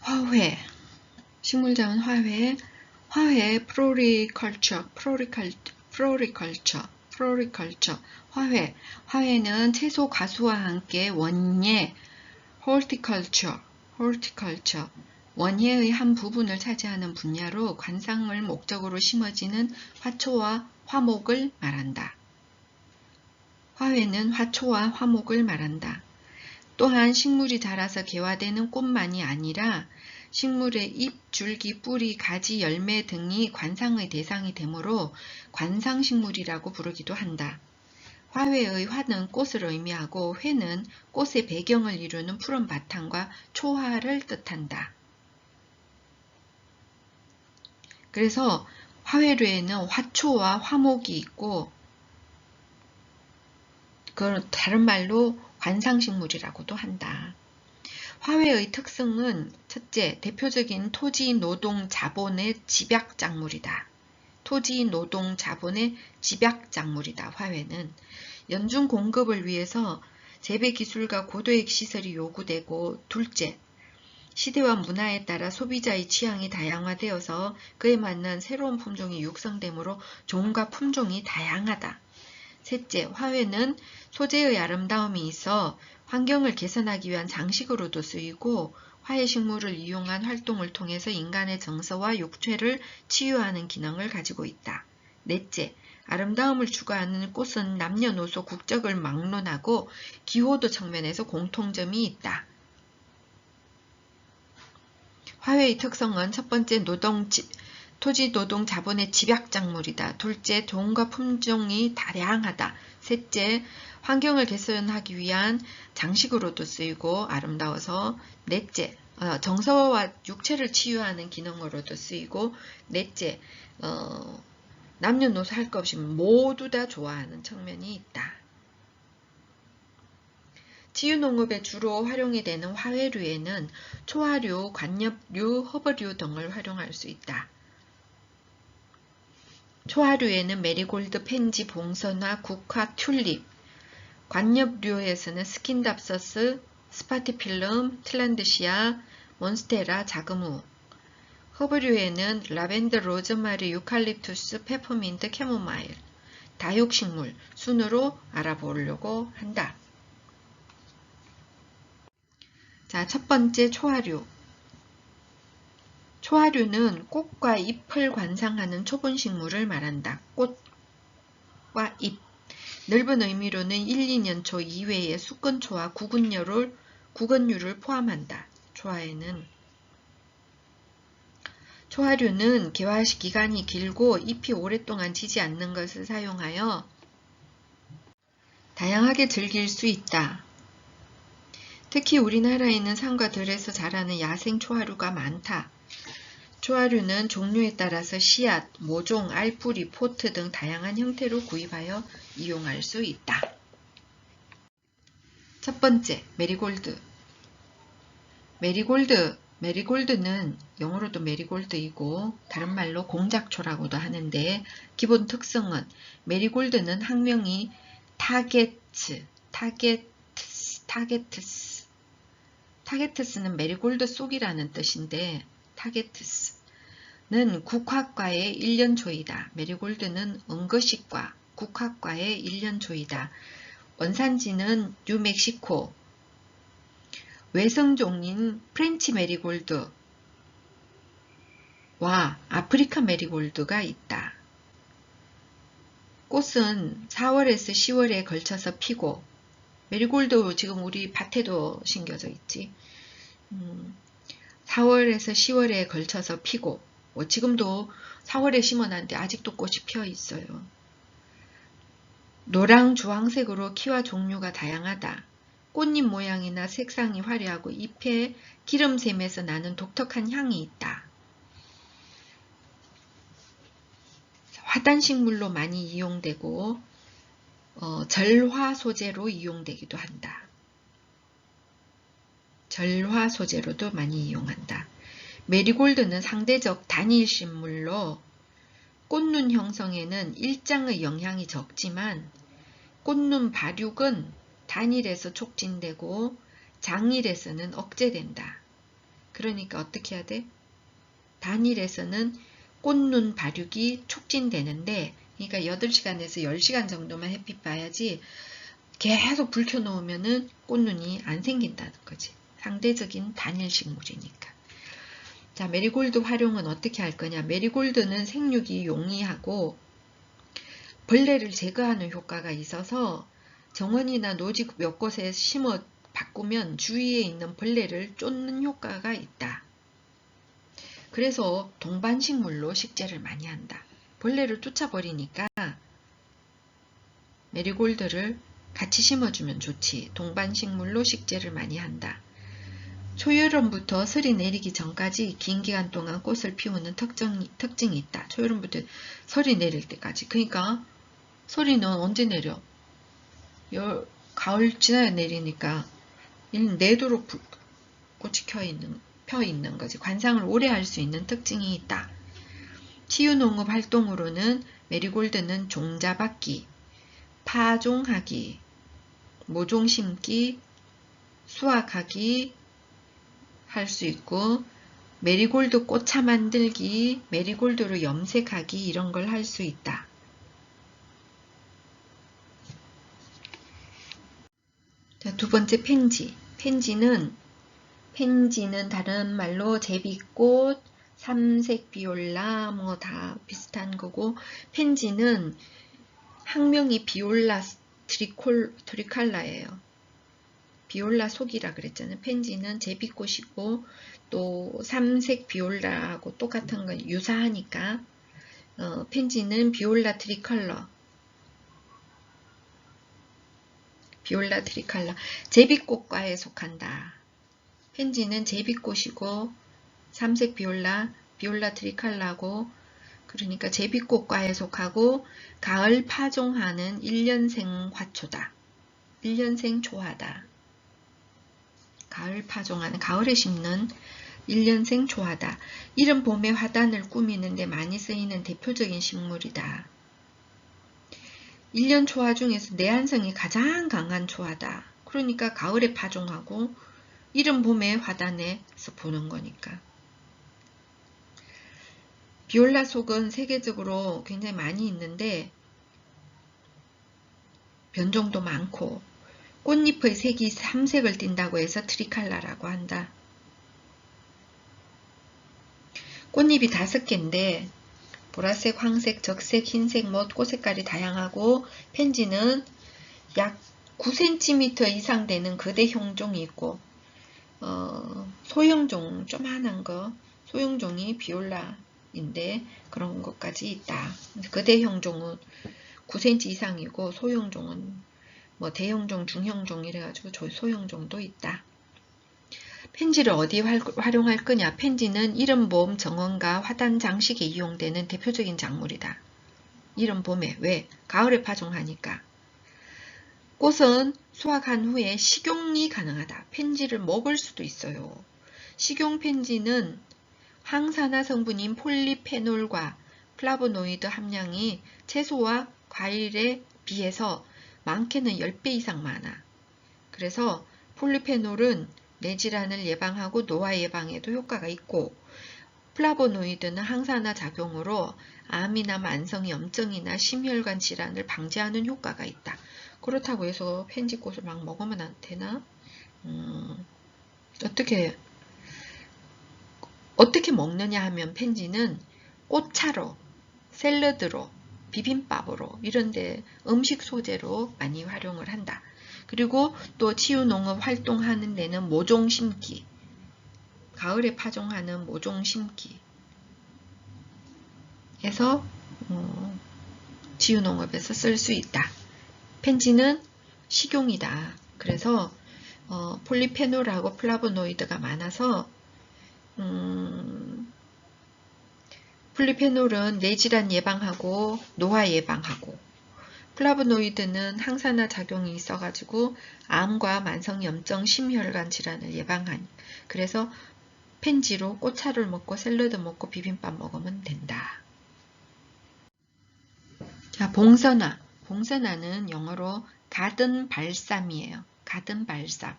화훼, 식물자원 화훼, 플로리컬처, 화훼는 채소 과수와 함께 원예, horticulture, 원예의 한 부분을 차지하는 분야로 관상을 목적으로 심어지는 화초와 화목을 말한다. 화훼는 화초와 화목을 말한다. 또한 식물이 자라서 개화되는 꽃만이 아니라 식물의 잎, 줄기, 뿌리, 가지, 열매 등이 관상의 대상이 되므로 관상식물이라고 부르기도 한다. 화훼의 화는 꽃을 의미하고 회는 꽃의 배경을 이루는 푸른 바탕과 초화를 뜻한다. 그래서 화훼류에는 화초와 화목이 있고 그걸 다른 말로 관상식물이라고도 한다. 화훼의 특성은 첫째, 대표적인 토지 노동 자본의 집약작물이다. 화훼는 연중 공급을 위해서 재배기술과 고도액 시설이 요구되고, 둘째, 시대와 문화에 따라 소비자의 취향이 다양화되어서 그에 맞는 새로운 품종이 육성되므로 종과 품종이 다양하다. 셋째, 화훼는 소재의 아름다움이 있어 환경을 개선하기 위한 장식으로도 쓰이고 화훼식물을 이용한 활동을 통해서 인간의 정서와 육체를 치유하는 기능을 가지고 있다. 넷째, 아름다움을 추구하는 꽃은 남녀노소 국적을 막론하고 기호도 측면에서 공통점이 있다. 화훼의 특성은 첫 번째, 토지 노동 자본의 집약작물이다. 둘째, 종과 품종이 다양하다. 셋째, 환경을 개선하기 위한 장식으로도 쓰이고 아름다워서. 넷째, 정서와 육체를 치유하는 기능으로도 쓰이고. 넷째, 남녀노소 할 것 없이 모두 다 좋아하는 측면이 있다. 치유농업에 주로 활용이 되는 화훼류에는 초화류, 관엽류, 허브류 등을 활용할 수 있다. 초화류에는 메리골드, 펜지, 봉선화, 국화, 튤립, 관엽류에서는 스킨답서스, 스파티필름, 틸란드시아, 몬스테라, 자그무, 허브류에는 라벤더, 로즈마리, 유칼립투스, 페퍼민트, 캐모마일, 다육식물 순으로 알아보려고 한다. 자, 첫 번째 초화류. 초화류는 꽃과 잎을 관상하는 초본식물을 말한다. 꽃과 잎. 넓은 의미로는 1, 2년초 이외의 수건초와 구근류를 포함한다. 초화류는 개화 기간이 길고 잎이 오랫동안 지지 않는 것을 사용하여 다양하게 즐길 수 있다. 특히 우리나라에는 산과 들에서 자라는 야생 초화류가 많다. 초화류는 종류에 따라서 씨앗, 모종, 알뿌리, 포트 등 다양한 형태로 구입하여 이용할 수 있다. 첫 번째, 메리골드. 메리골드는 영어로도 메리골드이고 다른 말로 공작초라고도 하는데 기본 특성은 메리골드는 학명이 타게트스는 메리골드 속이라는 뜻인데 타게트스는 국화과의 1년초이다. 메리골드는 은거식과 국화과의 1년초이다. 원산지는 뉴멕시코. 외성종인 프렌치 메리골드와 아프리카 메리골드가 있다. 꽃은 4월에서 10월에 걸쳐서 피고 메리골드 지금 우리 밭에도 심겨져 있지. 4월에서 10월에 걸쳐서 피고 지금도 4월에 심어놨는데 아직도 꽃이 피어 있어요. 노랑, 주황색으로 키와 종류가 다양하다. 꽃잎 모양이나 색상이 화려하고 잎에 기름샘에서 나는 독특한 향이 있다. 화단식물로 많이 이용되고 절화 소재로 이용되기도 한다. 절화 소재로도 많이 이용한다. 메리골드는 상대적 단일식물로 꽃눈 형성에는 일장의 영향이 적지만 꽃눈 발육은 단일에서 촉진되고 장일에서는 억제된다. 그러니까 어떻게 해야 돼? 단일에서는 꽃눈 발육이 촉진되는데, 그러니까 8시간에서 10시간 정도만 햇빛 봐야지 계속 불 켜놓으면은 꽃눈이 안 생긴다는 거지. 상대적인 단일 식물이니까. 자, 메리골드 활용은 어떻게 할 거냐? 메리골드는 생육이 용이하고 벌레를 제거하는 효과가 있어서 정원이나 노지 몇 곳에 심어 바꾸면 주위에 있는 벌레를 쫓는 효과가 있다. 그래서 동반식물로 식재를 많이 한다. 벌레를 쫓아버리니까 메리골드를 같이 심어주면 좋지. 동반식물로 식재를 많이 한다. 초여름부터 설이 내리기 전까지 긴 기간 동안 꽃을 피우는 특징이 있다. 초여름부터 설이 내릴 때까지. 그러니까 설이는 언제 내려? 가을 지나야 내리니까 내도록 꽃이 펴 있는 거지. 관상을 오래 할 수 있는 특징이 있다. 치유농업 활동으로는 메리골드는 종자받기, 파종하기, 모종 심기, 수확하기 할 수 있고, 메리골드 꽃차 만들기, 메리골드로 염색하기 이런 걸 할 수 있다. 자, 두 번째 펜지. 펜지는 다른 말로 제비꽃, 삼색 비올라 뭐 다 비슷한 거고, 펜지는 학명이 비올라 트리칼라예요. 비올라 속이라 그랬잖아요. 펜지는 제비꽃이고 또 삼색 비올라하고 똑같은 건 유사하니까 펜지는 비올라 트리컬러, 제비꽃과에 속한다. 펜지는 제비꽃이고 삼색 비올라 트리칼라고, 그러니까 제비꽃과에 속하고 가을 파종하는 1년생 화초다. 1년생 초하다. 가을 파종하는, 가을에 심는 1년생 초하다. 이른 봄에 화단을 꾸미는 데 많이 쓰이는 대표적인 식물이다. 1년 초하 중에서 내한성이 가장 강한 초하다. 그러니까 가을에 파종하고 이른 봄에 화단에서 보는 거니까. 비올라 속은 세계적으로 굉장히 많이 있는데 변종도 많고, 꽃잎의 색이 삼색을 띈다고 해서 트리칼라라고 한다. 꽃잎이 5개인데 보라색, 황색, 적색, 흰색, 뭐 꽃색깔이 다양하고, 펜지는 약 9cm 이상 되는 거대 형종이 있고, 소형종, 조그만한 거, 소형종이 비올라인데 그런 것까지 있다. 거대 형종은 9cm 이상이고, 소형종은 뭐 대형종, 중형종 이래가지고 소형종도 있다. 펜지를 어디에 활용할 거냐? 펜지는 이른 봄 정원과 화단 장식에 이용되는 대표적인 작물이다. 이른 봄에. 왜? 가을에 파종하니까. 꽃은 수확한 후에 식용이 가능하다. 펜지를 먹을 수도 있어요. 식용 펜지는 항산화 성분인 폴리페놀과 플라보노이드 함량이 채소와 과일에 비해서 많게는 10배 이상 많아. 그래서 폴리페놀은 뇌질환을 예방하고 노화 예방에도 효과가 있고, 플라보노이드는 항산화 작용으로 암이나 만성염증이나 심혈관 질환을 방지하는 효과가 있다. 그렇다고 해서 펜지꽃을 막 먹으면 안 되나? 어떻게 먹느냐 하면, 펜지는 꽃차로, 샐러드로, 비빔밥으로 이런데 음식 소재로 많이 활용을 한다. 그리고 또 치유농업 활동하는 데는 모종 심기, 가을에 파종하는 모종 심기 해서 치유농업에서 쓸 수 있다. 펜지는 식용이다. 그래서 폴리페놀하고 플라보노이드가 많아서 폴리페놀은 뇌질환 예방하고 노화 예방하고, 플라보노이드는 항산화 작용이 있어가지고 암과 만성염증, 심혈관 질환을 예방하니, 그래서 펜지로 꽃차를 먹고 샐러드 먹고 비빔밥 먹으면 된다. 자, 봉선화. 봉선화는 영어로 가든 발삼이에요. 가든 발삼.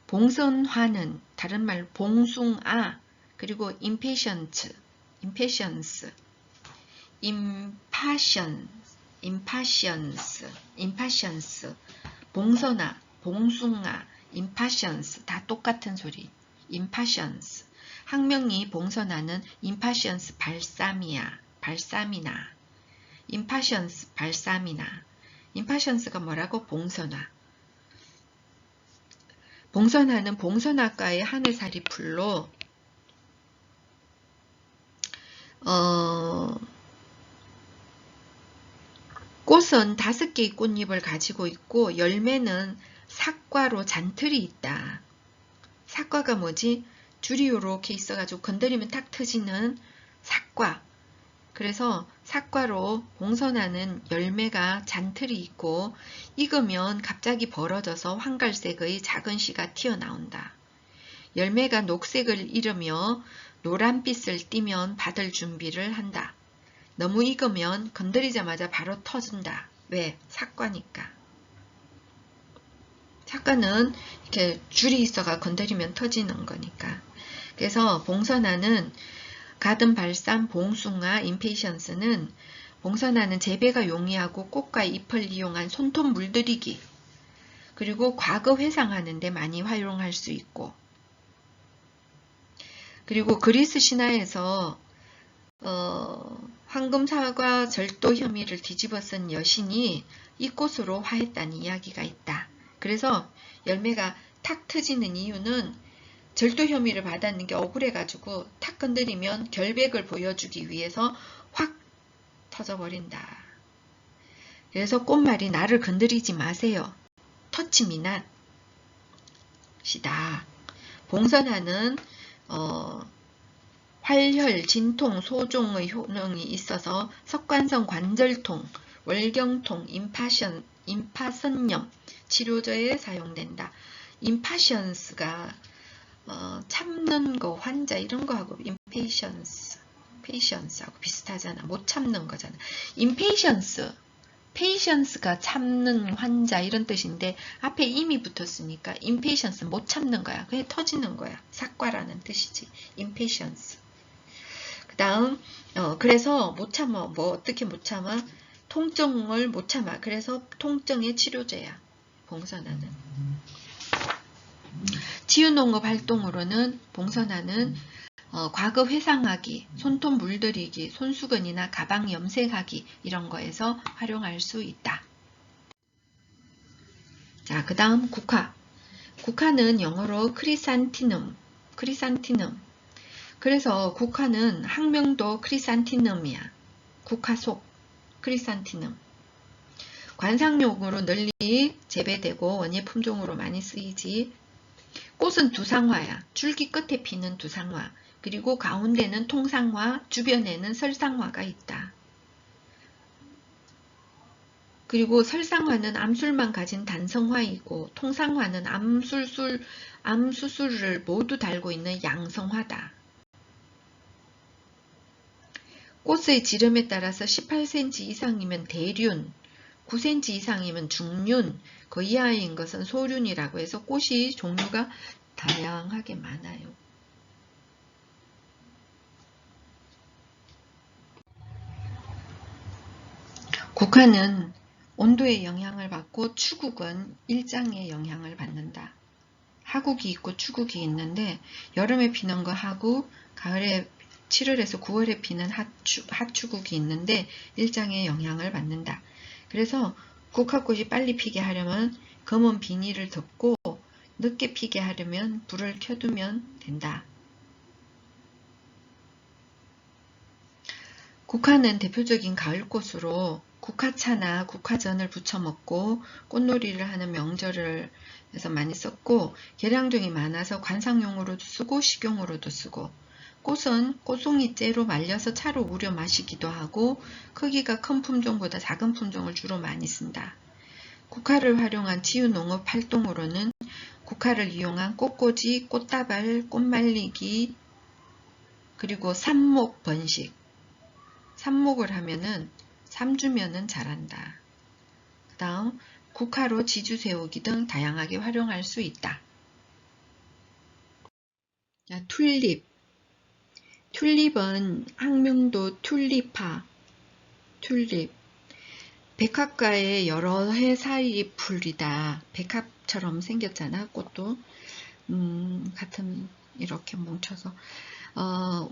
봉선화는 다른 말 봉숭아, 그리고 impatience, 봉선아, 봉숭아, impatience 다 똑같은 소리. impatience. 학명이 봉선아는 impatience 발삼이나. impatience 발삼이나. impatience가 뭐라고? 봉선아. 봉선아는 봉선아과의 하늘살이 풀로 꽃은 5개의 꽃잎을 가지고 있고 열매는 삭과로 잔틀이 있다. 삭과가 뭐지? 줄이 이렇게 있어가지고 건드리면 탁 터지는 삭과. 그래서 삭과로 봉선아는 열매가 잔틀이 있고 익으면 갑자기 벌어져서 황갈색의 작은 씨가 튀어나온다. 열매가 녹색을 잃으며 노란빛을 띠면 받을 준비를 한다. 너무 익으면 건드리자마자 바로 터진다. 왜? 삭과니까. 삭과는 이렇게 줄이 있어가 건드리면 터지는 거니까. 그래서 봉선아는 가든 발삼, 봉숭아, 임페이션스는 봉선아는 재배가 용이하고 꽃과 잎을 이용한 손톱 물들이기 그리고 과거 회상하는 데 많이 활용할 수 있고 그리고 그리스 신화에서 황금사과 절도 혐의를 뒤집어 쓴 여신이 이 꽃으로 화했다는 이야기가 있다. 그래서 열매가 탁 터지는 이유는 절도 혐의를 받았는 게 억울해가지고 탁 건드리면 결백을 보여주기 위해서 확 터져버린다. 그래서 꽃말이 나를 건드리지 마세요. 터치미낫 시다. 봉선아는 활혈, 진통, 소종의 효능이 있어서 석관성 관절통, 월경통, 임파선염 치료제에 사용된다. 임파션스가 참는 거, 환자 이런 거하고 페이션스하고 비슷하잖아. 못 참는 거잖아. 페이션스가 참는 환자 이런 뜻인데 앞에 이미 붙었으니까 임페이션스 못 참는 거야. 그게 터지는 거야. 삭과라는 뜻이지. 임페이션스. 그 다음 그래서 못 참아. 뭐 어떻게 못 참아? 통증을 못 참아. 그래서 통증의 치료제야. 봉선아는. 치유농업 활동으로는 봉선아는 과거 회상하기, 손톱 물들이기, 손수건이나 가방 염색하기 이런 거에서 활용할 수 있다. 자, 그 다음 국화. 국화는 영어로 크리산티눔. 그래서 국화는 학명도 크리산티눔이야. 국화속, 크리산티눔. 관상용으로 널리 재배되고 원예 품종으로 많이 쓰이지. 꽃은 두상화야. 줄기 끝에 피는 두상화. 그리고 가운데는 통상화, 주변에는 설상화가 있다. 그리고 설상화는 암술만 가진 단성화이고 통상화는 암수술을 모두 달고 있는 양성화다. 꽃의 지름에 따라서 18cm 이상이면 대륜, 9cm 이상이면 중륜, 그 이하인 것은 소륜이라고 해서 꽃이 종류가 다양하게 많아요. 국화는 온도의 영향을 받고 추국은 일장의 영향을 받는다. 하국이 있고 추국이 있는데 여름에 피는 거 하국, 가을에 7월에서 9월에 피는 하추국이 있는데 일장의 영향을 받는다. 그래서 국화꽃이 빨리 피게 하려면 검은 비닐을 덮고 늦게 피게 하려면 불을 켜두면 된다. 국화는 대표적인 가을꽃으로 국화차나 국화전을 부쳐 먹고 꽃놀이를 하는 명절을 해서 많이 썼고 계량종이 많아서 관상용으로도 쓰고 식용으로도 쓰고 꽃은 꽃송이째로 말려서 차로 우려 마시기도 하고 크기가 큰 품종보다 작은 품종을 주로 많이 쓴다. 국화를 활용한 치유농업 활동으로는 국화를 이용한 꽃꽂이, 꽃다발, 꽃말리기 그리고 삽목 번식 삽목을 하면은 3주면은 자란다. 그 다음 국화로 지주 세우기 등 다양하게 활용할 수 있다. 자, 튤립. 튤립은 학명도 튤리파, 튤립. 백합과의 여러 해 사이 풀이다. 백합처럼 생겼잖아, 꽃도. 같은, 이렇게 뭉쳐서.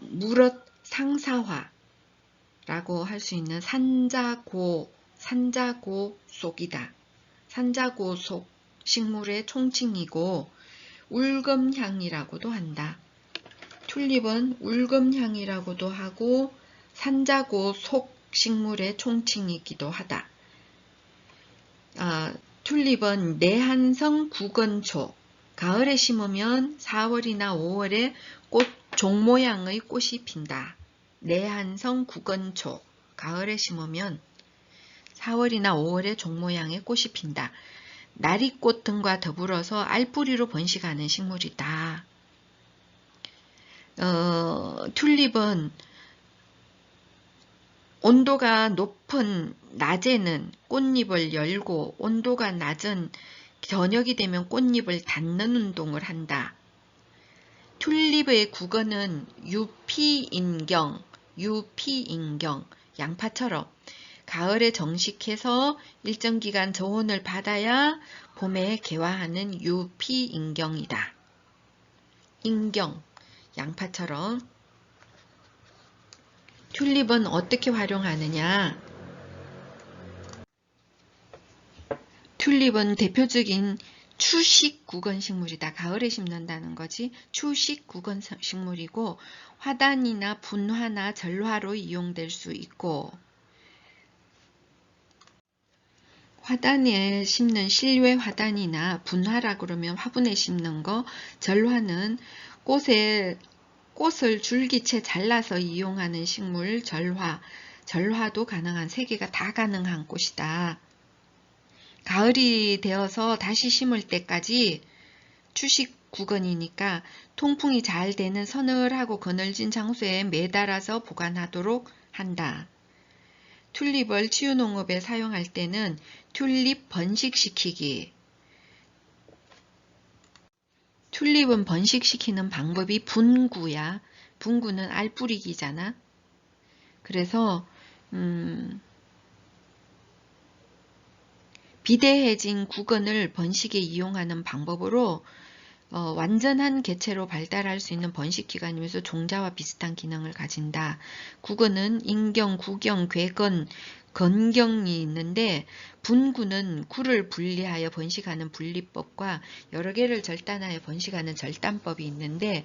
무릇 상사화라고 할 수 있는 산자고 속이다. 산자고 속 식물의 총칭이고, 울금향이라고도 한다. 튤립은 울금향이라고도 하고, 산자고 속 식물의 총칭이기도 하다. 튤립은 내한성 구건초, 가을에 심으면 4월이나 5월에 종 모양의 꽃이 핀다. 내한성 구건초, 가을에 심으면 4월이나 5월에 종 모양의 꽃이 핀다. 나리꽃 등과 더불어서 알뿌리로 번식하는 식물이다. 튤립은 온도가 높은 낮에는 꽃잎을 열고 온도가 낮은 저녁이 되면 꽃잎을 닫는 운동을 한다. 튤립의 국어는 유피인경, 양파처럼 가을에 정식해서 일정 기간 저온을 받아야 봄에 개화하는 유피인경이다. 인경, 양파처럼. 튤립은 어떻게 활용하느냐? 튤립은 대표적인 추식 구건 식물이다. 가을에 심는다는 거지. 추식 구건 식물이고 화단이나 분화나 절화로 이용될 수 있고, 화단에 심는 실외 화단이나 분화라 그러면 화분에 심는 거, 절화는 꽃을 줄기채 잘라서 이용하는 식물, 절화도 가능한, 세 개가 다 가능한 꽃이다. 가을이 되어서 다시 심을 때까지 추식 구건이니까 통풍이 잘 되는 서늘하고 그늘진 장소에 매달아서 보관하도록 한다. 튤립을 치유농업에 사용할 때는 튤립 번식시키기. 튤립은 번식시키는 방법이 분구야. 분구는 알뿌리기잖아. 그래서 비대해진 구건을 번식에 이용하는 방법으로 완전한 개체로 발달할 수 있는 번식기관이면서 종자와 비슷한 기능을 가진다. 구건은 인경, 구경, 괴건, 건경이 있는데, 분구는 구를 분리하여 번식하는 분리법과 여러 개를 절단하여 번식하는 절단법이 있는데,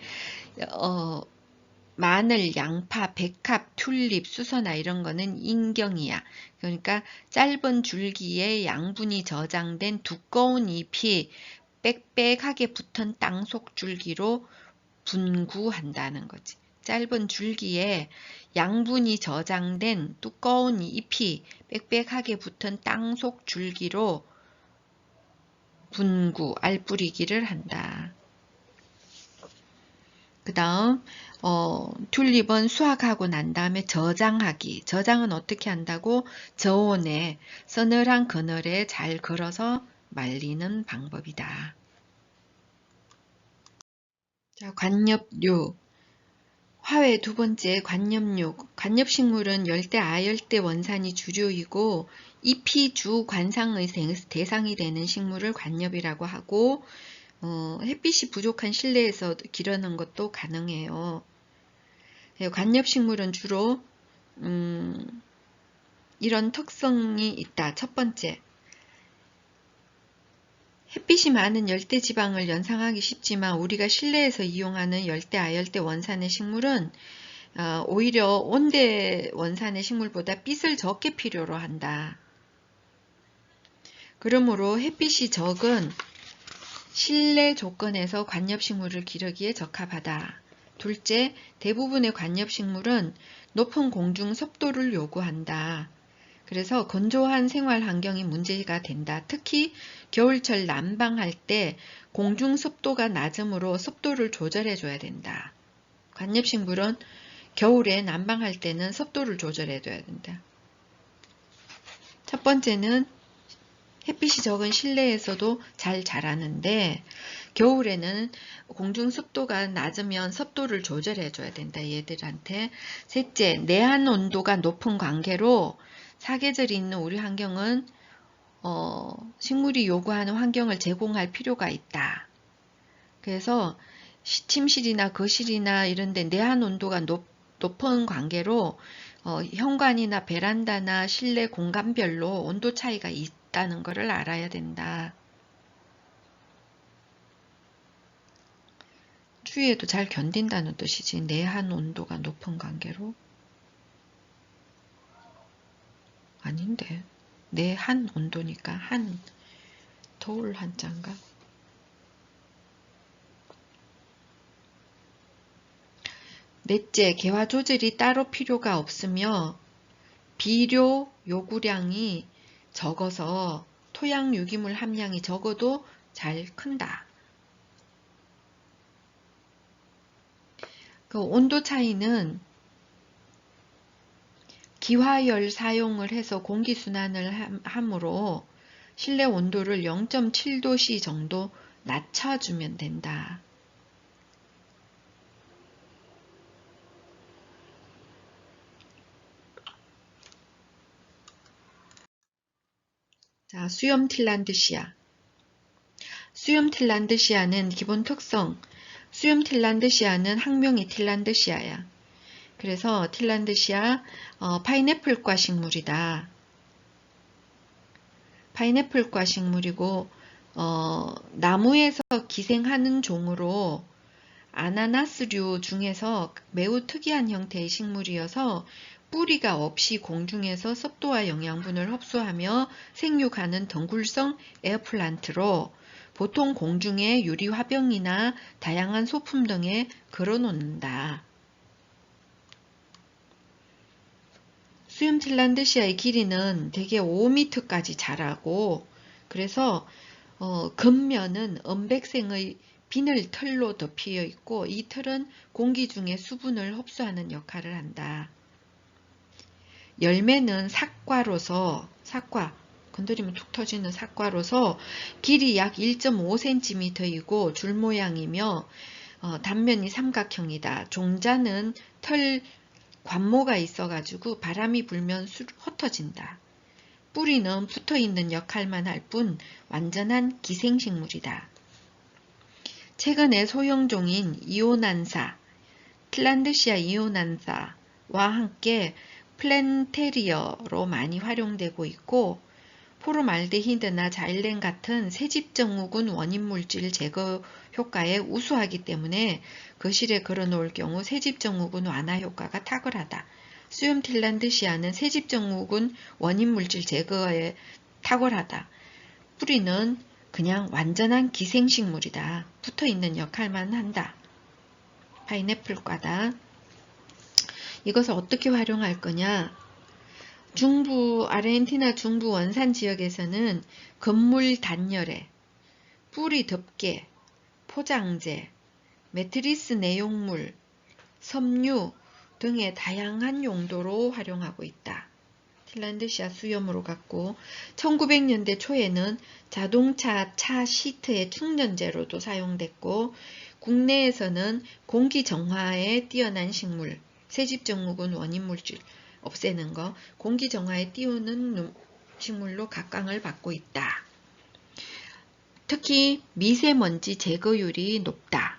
마늘, 양파, 백합, 튤립, 수선화 이런 거는 인경이야. 그러니까 짧은 줄기에 양분이 저장된 두꺼운 잎이 빽빽하게 붙은 땅속 줄기로 분구한다는 거지. 짧은 줄기에 양분이 저장된 두꺼운 잎이 빽빽하게 붙은 땅속 줄기로 분구, 알뿌리기를 한다. 그 다음 튤립은 수확하고 난 다음에 저장하기. 저장은 어떻게 한다고? 저온에 서늘한 그늘에 잘 걸어서 말리는 방법이다. 자, 관엽류. 화훼 두 번째 관엽류. 관엽식물은 열대, 아열대 원산이 주류이고 잎이 주 관상의 대상이 되는 식물을 관엽이라고 하고, 햇빛이 부족한 실내에서 기르는 것도 가능해요. 관엽식물은 주로 이런 특성이 있다. 첫 번째, 햇빛이 많은 열대지방을 연상하기 쉽지만 우리가 실내에서 이용하는 열대, 아열대 원산의 식물은 오히려 온대 원산의 식물보다 빛을 적게 필요로 한다. 그러므로 햇빛이 적은 실내 조건에서 관엽식물을 기르기에 적합하다. 둘째, 대부분의 관엽식물은 높은 공중 습도를 요구한다. 그래서 건조한 생활 환경이 문제가 된다. 특히 겨울철 난방할 때 공중 습도가 낮으므로 습도를 조절해 줘야 된다. 관엽식물은 겨울에 난방할 때는 습도를 조절해 줘야 된다. 첫 번째는 햇빛이 적은 실내에서도 잘 자라는데 겨울에는 공중 습도가 낮으면 습도를 조절해 줘야 된다. 얘들한테. 셋째, 내한 온도가 높은 관계로 사계절이 있는 우리 환경은 식물이 요구하는 환경을 제공할 필요가 있다. 그래서 침실이나 거실이나 이런 데 내한 온도가 높은 관계로 현관이나 베란다나 실내 공간별로 온도 차이가 있다는 것을 알아야 된다. 추위에도 잘 견딘다는 뜻이지. 내한 온도가 높은 관계로. 아닌데. 내한 온도니까 한 더울 한자인가? 넷째, 개화 조절이 따로 필요가 없으며 비료 요구량이 적어서 토양 유기물 함량이 적어도 잘 큰다. 그 온도 차이는 기화열 사용을 해서 공기순환을 함으로 실내 온도를 0.7도씨 정도 낮춰주면 된다. 자, 수염 틸란드시아. 수염 틸란드시아는 기본 특성. 수염 틸란드시아는 학명이 틸란드시아야. 그래서 틸란드시아 파인애플과 식물이다. 파인애플과 식물이고 나무에서 기생하는 종으로 아나나스류 중에서 매우 특이한 형태의 식물이어서 뿌리가 없이 공중에서 습도와 영양분을 흡수하며 생육하는 덩굴성 에어플란트로 보통 공중에 유리 화병이나 다양한 소품 등에 걸어놓는다. 수염 틸란드시아의 길이는 대개 5m까지 자라고 그래서 겉면은 은백색의 비늘 털로 덮여 있고 이 털은 공기 중에 수분을 흡수하는 역할을 한다. 열매는 삭과로서 건드리면 툭 터지는 삭과로서 길이 약 1.5cm이고 줄 모양이며 단면이 삼각형이다. 종자는 털 관모가 있어가지고 바람이 불면 흩어진다. 뿌리는 붙어있는 역할만 할 뿐 완전한 기생식물이다. 최근에 소형종인 이오난사, 틸란드시아 이오난사와 함께 플랜테리어로 많이 활용되고 있고 포르말데히드나 자일렌 같은 세집정후군 원인물질 제거 효과에 우수하기 때문에 거실에 걸어놓을 경우 세집정후군 완화 효과가 탁월하다. 수염 틸란드시아는 세집정후군 원인물질 제거에 탁월하다. 뿌리는 그냥 완전한 기생식물이다. 붙어있는 역할만 한다. 파인애플과다. 이것을 어떻게 활용할 거냐? 아르헨티나 중부 원산 지역에서는 건물 단열에, 뿌리 덮개, 포장재, 매트리스 내용물, 섬유 등의 다양한 용도로 활용하고 있다. 틸란드시아 수염으로 갖고 1900년대 초에는 자동차 차 시트의 충전재로도 사용됐고 국내에서는 공기 정화에 뛰어난 식물, 세집정후군 원인물질 없애는 거, 공기 정화에 띄우는 식물로 각광을 받고 있다. 특히 미세먼지 제거율이 높다.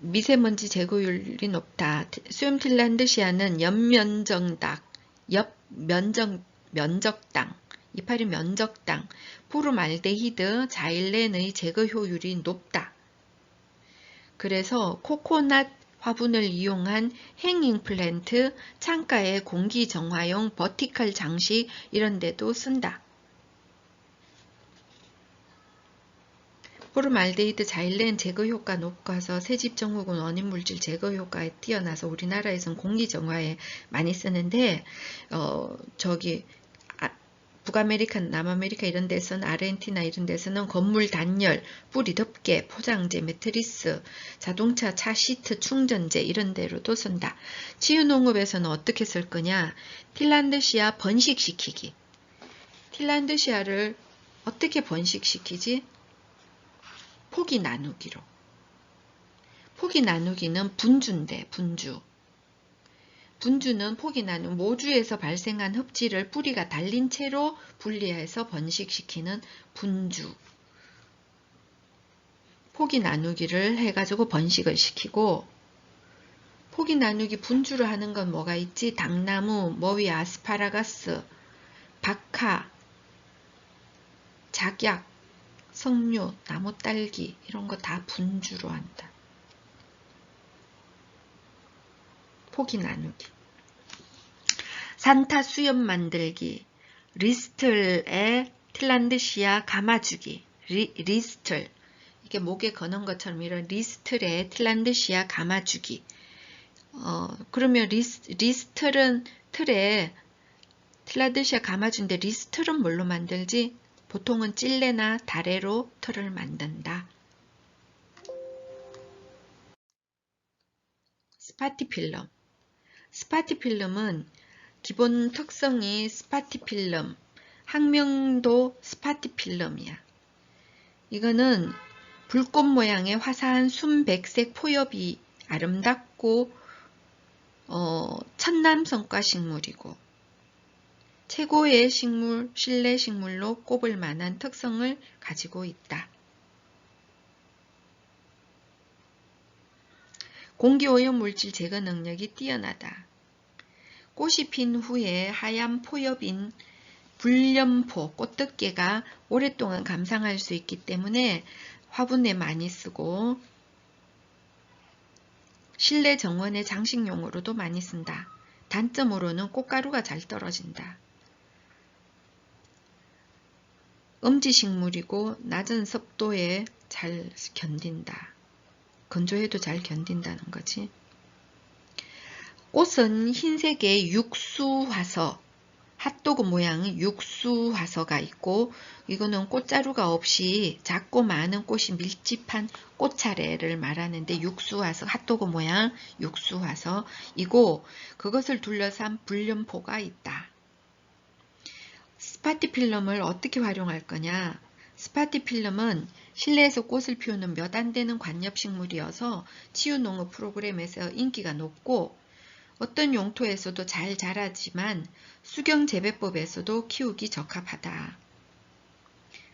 미세먼지 제거율이 높다. 수염 틸란드시아는 면적당, 이파리 면적당, 포르말데히드, 자일렌의 제거 효율이 높다. 그래서 코코넛 화분을 이용한 행잉 플랜트, 창가의 공기 정화용 버티컬 장식 이런 데도 쓴다. 포르말데히드 자일렌 제거 효과 높아서 세집정후군 원인물질 제거 효과에 뛰어나서 우리나라에선 공기 정화에 많이 쓰는데 북아메리카, 남아메리카 이런 데서는 아르헨티나 이런 데서는 건물 단열, 뿌리 덮개, 포장재, 매트리스, 자동차 차 시트 충전재 이런 데로도 쓴다. 치유농업에서는 어떻게 쓸 거냐? 틸란드시아 번식시키기. 틸란드시아를 어떻게 번식시키지? 포기 나누기로. 포기 나누기는 분주인데, 분주. 분주는 포기 나누 모주에서 발생한 흡지를 뿌리가 달린 채로 분리해서 번식시키는 분주. 포기 나누기를 해가지고 번식을 시키고, 포기 나누기 분주를 하는 건 뭐가 있지? 당나무, 머위, 아스파라거스, 박하, 작약, 석류, 나무딸기 이런 거 다 분주로 한다. 포기 나누기. 산타 수염 만들기, 리스틀의 틸란드시아 감아주기, 리스틀. 이게 목에 거는 것처럼 이런 리스틀의 틸란드시아 감아주기. 그러면 리스틀은 틀에 틸란드시아 감아주는데 리스틀은 뭘로 만들지? 보통은 찔레나 다래로 틀을 만든다. 스파티필름. 스파티필름은 기본 특성이 스파티필름, 학명도 스파티필름이야. 이거는 불꽃 모양의 화사한 순백색 포엽이 아름답고 천남성과 식물이고 최고의 식물, 실내 식물로 꼽을 만한 특성을 가지고 있다. 공기오염물질 제거 능력이 뛰어나다. 꽃이 핀 후에 하얀 포엽인 불렴포 꽃덮개가 오랫동안 감상할 수 있기 때문에 화분에 많이 쓰고 실내 정원의 장식용으로도 많이 쓴다. 단점으로는 꽃가루가 잘 떨어진다. 음지식물이고 낮은 습도에 잘 견딘다. 건조해도 잘 견딘다는 거지. 꽃은 흰색의 육수화서, 핫도그 모양의 육수화서가 있고 이거는 꽃자루가 없이 작고 많은 꽃이 밀집한 꽃차례를 말하는데 육수화서, 핫도그 모양 육수화서이고 그것을 둘러싼 불렴포가 있다. 스파티필름을 어떻게 활용할 거냐? 스파티필름은 실내에서 꽃을 피우는 몇 안 되는 관엽식물이어서 치유농업 프로그램에서 인기가 높고 어떤 용토에서도 잘 자라지만 수경재배법에서도 키우기 적합하다.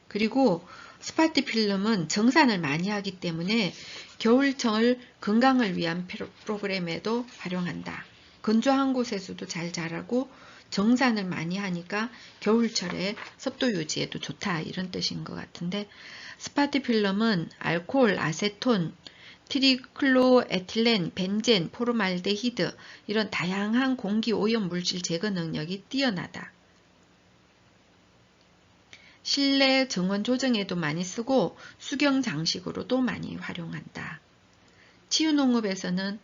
그리고 스파티필름은 정산을 많이 하기 때문에 겨울철 건강을 위한 프로그램에도 활용한다. 건조한 곳에서도 잘 자라고 정산을 많이 하니까 겨울철에 습도 유지에도 좋다 이런 뜻인 것 같은데 스파티필름은 알코올, 아세톤, 트리클로에틸렌, 벤젠, 포르말데히드 이런 다양한 공기 오염 물질 제거 능력이 뛰어나다. 실내 정원 조정에도 많이 쓰고 수경 장식으로도 많이 활용한다. 치유농업에서는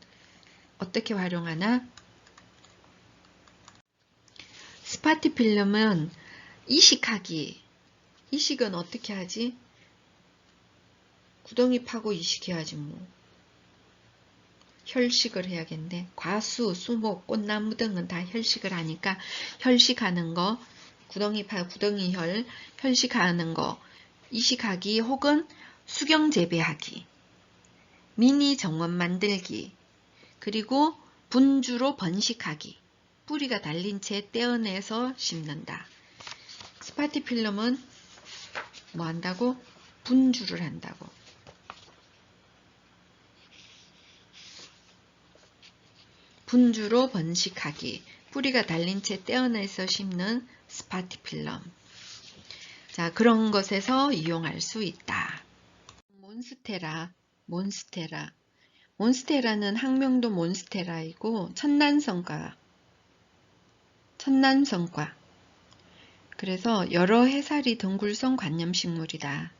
어떻게 활용하나? 스파티필름은 이식하기. 이식은 어떻게 하지? 구덩이 파고 이식해야지 뭐. 혈식을 해야겠네. 과수, 수목, 꽃나무 등은 다 혈식을 하니까 혈식하는 거, 구덩이 파, 구덩이혈, 혈식하는 거, 이식하기 혹은 수경 재배하기, 미니 정원 만들기, 그리고 분주로 번식하기, 뿌리가 달린 채 떼어내서 심는다. 스파티필름은 뭐 한다고? 분주를 한다고. 분주로 번식하기, 뿌리가 달린 채 떼어내서 심는 스파티필름. 자, 그런 것에서 이용할 수 있다. 몬스테라, 몬스테라는 학명도 몬스테라이고 천난성과. 그래서 여러 해살이 덩굴성 관념식물이다.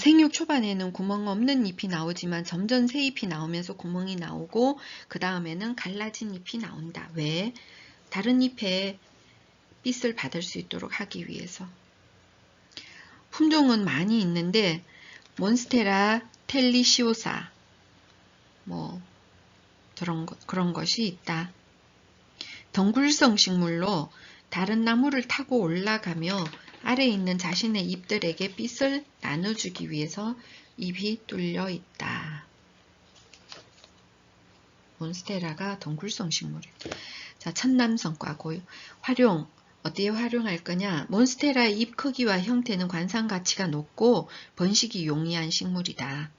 생육 초반에는 구멍 없는 잎이 나오지만 점점 새 잎이 나오면서 구멍이 나오고 그 다음에는 갈라진 잎이 나온다. 왜? 다른 잎에 빛을 받을 수 있도록 하기 위해서. 품종은 많이 있는데 몬스테라 텔리시오사 뭐 그런 것이 있다. 덩굴성 식물로 다른 나무를 타고 올라가며 아래에 있는 자신의 잎들에게 빛을 나눠주기 위해서 잎이 뚫려 있다. 몬스테라가 덩굴성 식물이다. 자, 천남성과 활용. 어디에 활용할 거냐? 몬스테라의 잎 크기와 형태는 관상 가치가 높고 번식이 용이한 식물이다.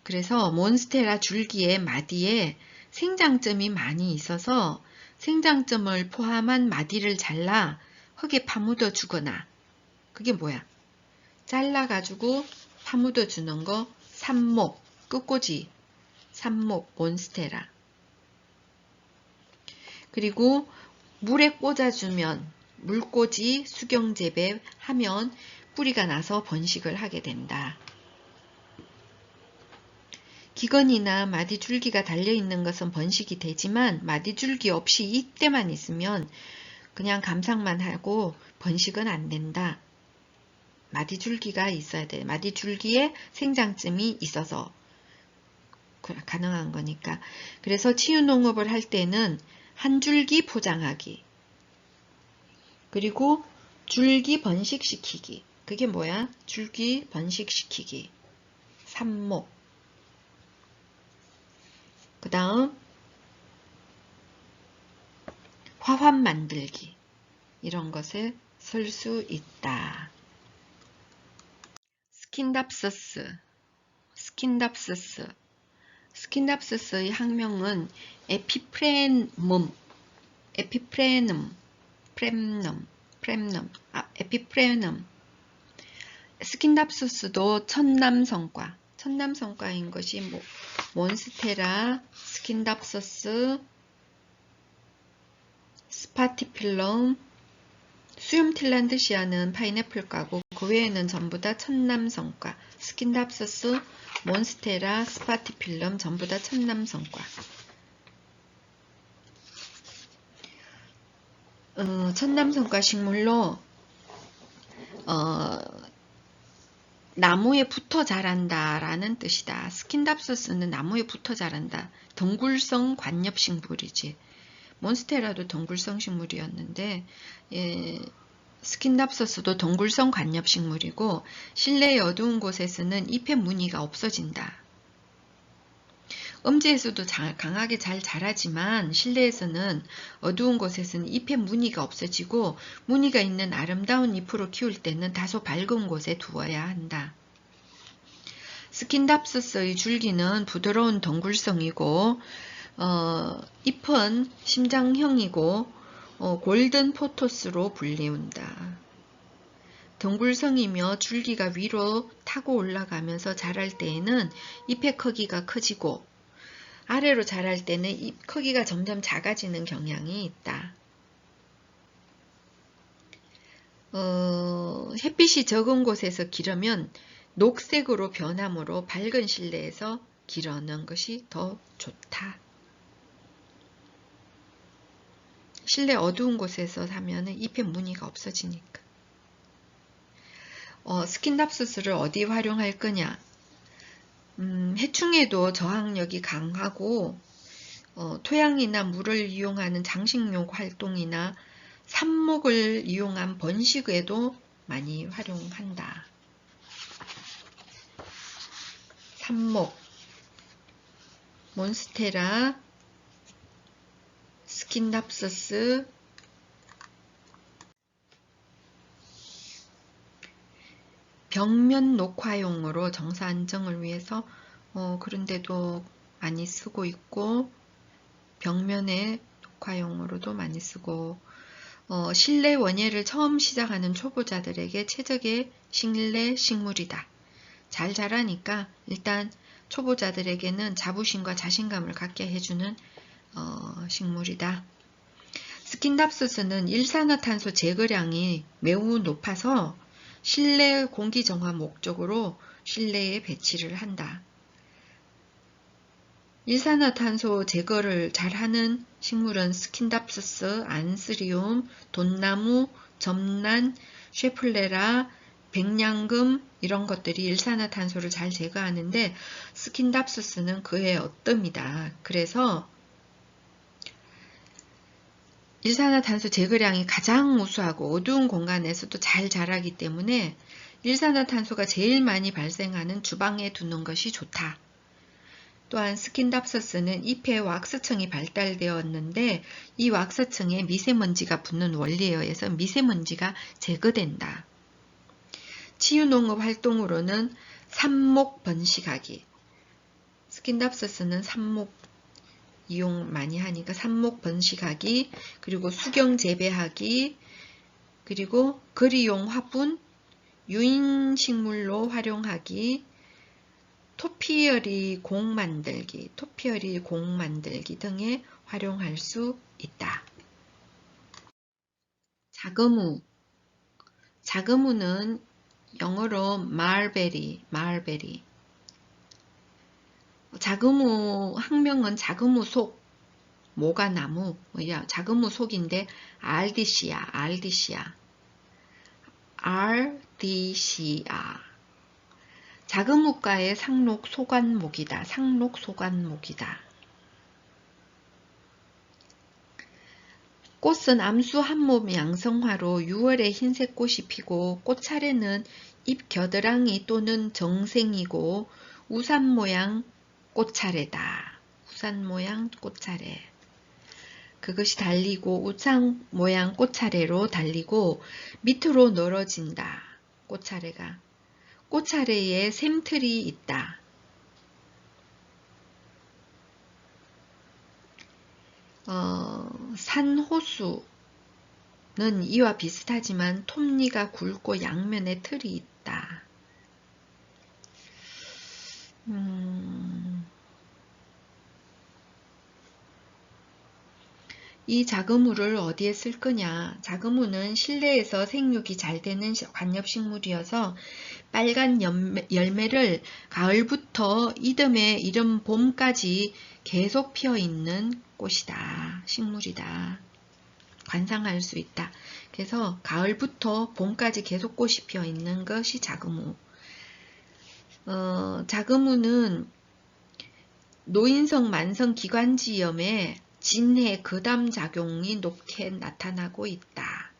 그래서 몬스테라 줄기의 마디에 생장점이 많이 있어서 생장점을 포함한 마디를 잘라 흙에 파묻어 주거나, 그게 뭐야? 잘라가지고 파묻어 주는 거, 삽목, 끝꽂이, 삽목, 몬스테라. 그리고 물에 꽂아주면, 물꽂이, 수경재배하면 뿌리가 나서 번식을 하게 된다. 기건이나 마디줄기가 달려있는 것은 번식이 되지만 마디줄기 없이 잎대만 있으면 그냥 감상만 하고 번식은 안 된다. 마디줄기가 있어야 돼. 마디줄기에 생장점이 있어서 가능한 거니까. 그래서 치유농업을 할 때는 한 줄기 포장하기, 그리고 줄기 번식시키기. 그게 뭐야? 줄기 번식시키기. 삽목. 그 다음 화환 만들기. 이런 것을 쓸 수 있다. 스킨답스스의 학명은 에피프레넘. 스킨답스스도 천남성과인 것이 몬스테라, 스킨답스스, 스파티필럼, 수염틸란드시아는 파인애플과고 그 외에는 전부 다 천남성과. 스킨답스스, 몬스테라, 스파티필럼 전부 다 천남성과. 천남성과 식물로 나무에 붙어 자란다 라는 뜻이다. 스킨답스스는 나무에 붙어 자란다. 덩굴성 관엽식물이지. 몬스테라도 덩굴성 식물이었는데 스킨답스스도 덩굴성 관엽식물이고 실내의 어두운 곳에서는 잎의 무늬가 없어진다. 음지에서도 강하게 잘 자라지만 실내에서는 어두운 곳에서는 잎의 무늬가 없어지고 무늬가 있는 아름다운 잎으로 키울 때는 다소 밝은 곳에 두어야 한다. 스킨답스스의 줄기는 부드러운 덩굴성이고 잎은 심장형이고 골든 포토스로 불리운다. 덩굴성이며 줄기가 위로 타고 올라가면서 자랄 때에는 잎의 크기가 커지고 아래로 자랄 때는 잎 크기가 점점 작아지는 경향이 있다. 햇빛이 적은 곳에서 기르면 녹색으로 변하므로 밝은 실내에서 기르는 것이 더 좋다. 실내 어두운 곳에서 사면 잎의 무늬가 없어지니까. 스킨답스스를 어디 활용할 거냐? 해충에도 저항력이 강하고 토양이나 물을 이용하는 장식용 활동이나 삽목을 이용한 번식에도 많이 활용한다. 삽목, 몬스테라, 스킨답스스, 벽면 녹화용으로 정사 안정을 위해서 그런데도 많이 쓰고 있고 벽면에 녹화용으로도 많이 쓰고 실내 원예를 처음 시작하는 초보자들에게 최적의 실내 식물이다. 잘 자라니까 일단 초보자들에게는 자부심과 자신감을 갖게 해주는 식물이다. 스킨답스스는 일산화탄소 제거량이 매우 높아서 실내 공기 정화 목적으로 실내에 배치를 한다. 일산화탄소 제거를 잘하는 식물은 스킨답스스, 안스리움, 돈나무, 점란, 쉐플레라, 백냥금 이런 것들이 일산화탄소를 잘 제거하는데 스킨답스스는 그의 어뜸이다. 그래서 일산화탄소 제거량이 가장 우수하고 어두운 공간에서도 잘 자라기 때문에 일산화탄소가 제일 많이 발생하는 주방에 두는 것이 좋다. 또한 스킨답서스는 잎의 왁스층이 발달되었는데 이 왁스층에 미세먼지가 붙는 원리에 의해서 미세먼지가 제거된다. 치유농업 활동으로는 삽목 번식하기. 스킨답서스는 삽목 이용 많이 하니까 삽목 번식하기, 그리고 수경 재배하기, 그리고 거리용 화분, 유인식물로 활용하기, 토피어리 공 만들기 등에 활용할 수 있다. 자금우. 자금우는 영어로 말베리. 자금우 학명은 자금우 속, 모가나무, 자금우 속인데 알디시아. 자금우과의 상록소관목이다. 꽃은 암수 한몸 양성화로 6월에 흰색 꽃이 피고 꽃차례는 잎 겨드랑이 또는 정생이고 우산 모양 꽃차례다. 그것이 달리고 우산 모양 꽃차례로 달리고 밑으로 늘어진다. 꽃차례에 샘틀이 있다. 산호수는 이와 비슷하지만 톱니가 굵고 양면에 틀이 있다. 이 자금우를 어디에 쓸 거냐? 자금우는 실내에서 생육이 잘 되는 관엽식물이어서 빨간 열매를 가을부터 이듬해 이른 봄까지 계속 피어있는 꽃이다. 식물이다. 관상할 수 있다. 그래서 가을부터 봄까지 계속 꽃이 피어있는 것이 자금우. 자금우는 노인성 만성 기관지염에 진해 거담 작용이 높게 나타나고 있다.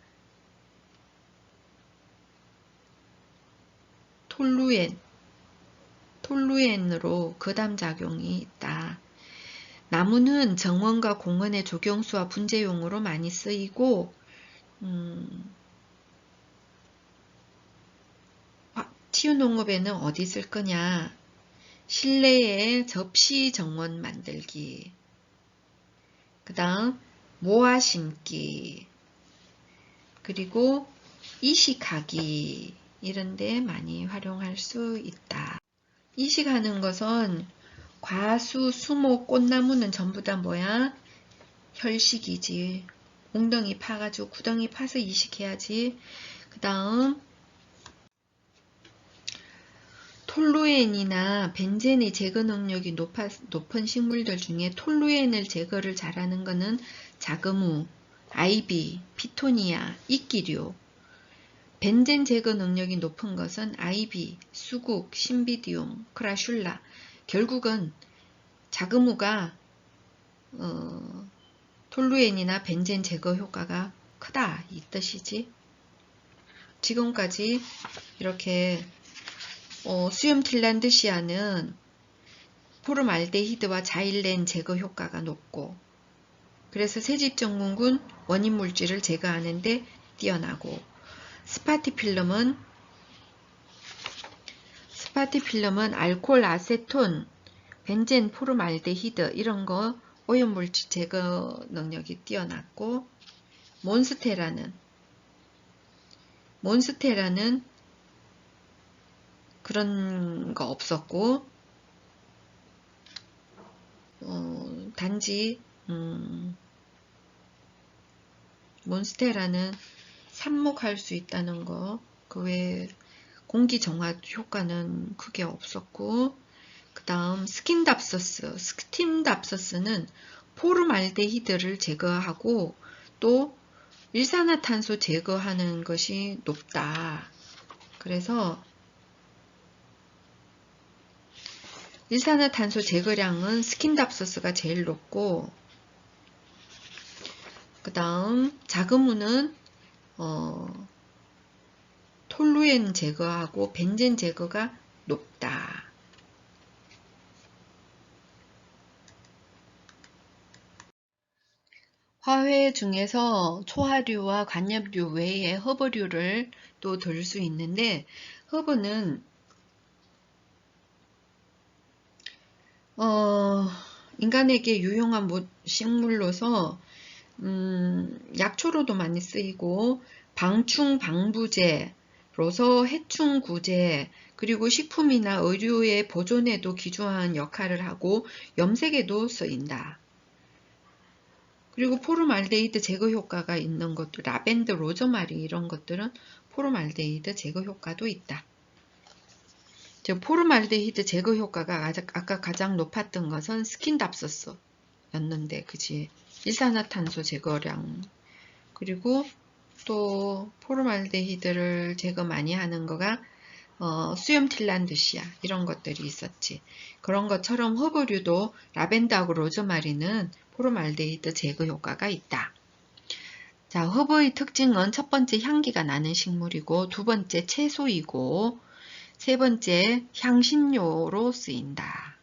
톨루엔으로 거담 작용이 있다. 나무는 정원과 공원의 조경수와 분재용으로 많이 쓰이고 치유농업에는 어디 쓸 거냐? 실내에 접시 정원 만들기, 그 다음 모아 심기, 그리고 이식하기 이런 데 많이 활용할 수 있다. 이식하는 것은 과수, 수목, 꽃나무는 전부 다 뭐야? 혈식이지. 웅덩이 파가지고 구덩이 파서 이식해야지. 그 다음 톨루엔이나 벤젠의 제거 능력이 높은 식물들 중에 톨루엔을 제거를 잘하는 것은 자금우, 아이비, 피토니아, 이끼류. 벤젠 제거 능력이 높은 것은 아이비, 수국, 신비디움, 크라슐라. 결국은 자금우가 톨루엔이나 벤젠 제거 효과가 크다 이 뜻이지. 지금까지 이렇게 수염틸란드시아는 포름알데히드와 자일렌 제거 효과가 높고 그래서 새집정균군 원인 물질을 제거하는 데 뛰어나고 스파티필름은 알코올, 아세톤, 벤젠, 포름알데히드 이런 거 오염물질 제거 능력이 뛰어났고 몬스테라는 그런 거 없었고 단지 몬스테라는 삽목할 수 있다는 거, 그 외에 공기 정화 효과는 크게 없었고, 그 다음 스킨답서스는 포름알데히드를 제거하고 또 일산화탄소 제거하는 것이 높다. 그래서 일산화탄소 제거량은 스킨답서스가 제일 높고 그 다음 자금우는 톨루엔 제거하고 벤젠 제거가 높다. 화훼 중에서 초화류와 관엽류 외에 허브류를 또 들 수 있는데, 허브는 인간에게 유용한 식물로서 약초로도 많이 쓰이고 방충 방부제로서 해충 구제, 그리고 식품이나 의류의 보존에도 기초한 역할을 하고 염색에도 쓰인다. 그리고 포름알데히드 제거 효과가 있는 것들, 라벤더, 로즈마리 이런 것들은 포름알데히드 제거 효과도 있다. 즉 포름알데히드 제거 효과가 아까 가장 높았던 것은 스킨답서스였는데, 그지? 일산화탄소 제거량. 그리고 또 포름알데히드를 제거 많이 하는 거가 수염 틸란드시아 이런 것들이 있었지. 그런 것처럼 허브류도 라벤더하고 로즈마리는 포름알데히드 제거 효과가 있다. 자, 허브의 특징은 첫 번째 향기가 나는 식물이고, 두 번째 채소이고, 세 번째 향신료로 쓰인다.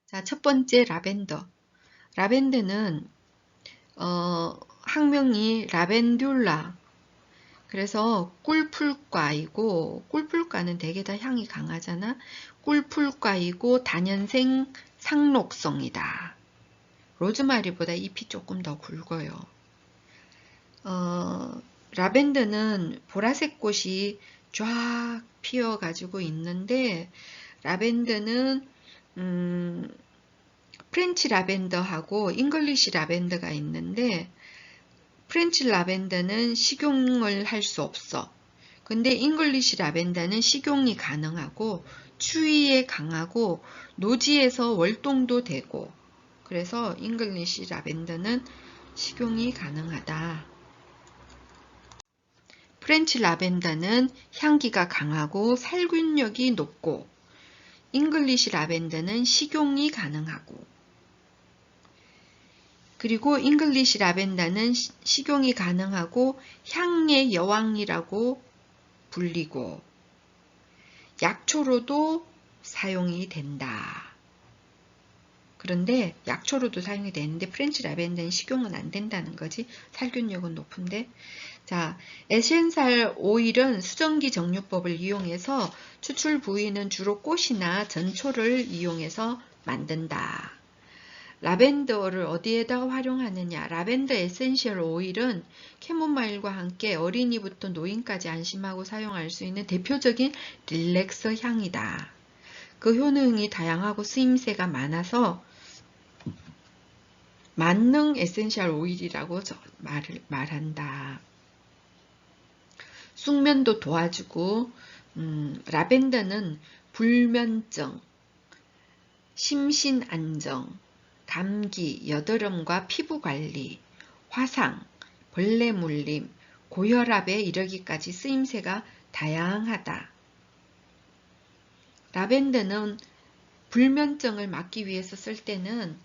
자, 첫 번째 라벤더. 라벤더는 학명이 라벤듈라. 그래서 꿀풀과이고, 꿀풀과는 되게 다 향이 강하잖아. 꿀풀과이고 다년생 상록성이다. 로즈마리보다 잎이 조금 더 굵어요. 라벤더는 보라색 꽃이 쫙 피어가지고 있는데, 라벤더는 프렌치 라벤더하고 잉글리시 라벤더가 있는데, 프렌치 라벤더는 식용을 할 수 없어. 근데 잉글리시 라벤더는 식용이 가능하고 추위에 강하고 노지에서 월동도 되고, 그래서 잉글리시 라벤더는 식용이 가능하다. 프렌치 라벤더는 향기가 강하고 살균력이 높고, 잉글리시 라벤더는 식용이 가능하고, 그리고 잉글리시 라벤더는 식용이 가능하고 향의 여왕이라고 불리고 약초로도 사용이 된다. 그런데 약초로도 사용이 되는데 프렌치 라벤더는 식용은 안 된다는 거지. 살균력은 높은데. 자, 에센셜 오일은 수정기 정류법을 이용해서 추출 부위는 주로 꽃이나 전초를 이용해서 만든다. 라벤더를 어디에다가 활용하느냐? 라벤더 에센셜 오일은 캐모마일과 함께 어린이부터 노인까지 안심하고 사용할 수 있는 대표적인 릴렉서 향이다. 그 효능이 다양하고 쓰임새가 많아서 만능 에센셜 오일이라고 말한다. 숙면도 도와주고, 라벤더는 불면증, 심신안정, 감기, 여드름과 피부관리, 화상, 벌레 물림, 고혈압에 이르기까지 쓰임새가 다양하다. 라벤더는 불면증을 막기 위해서 쓸 때는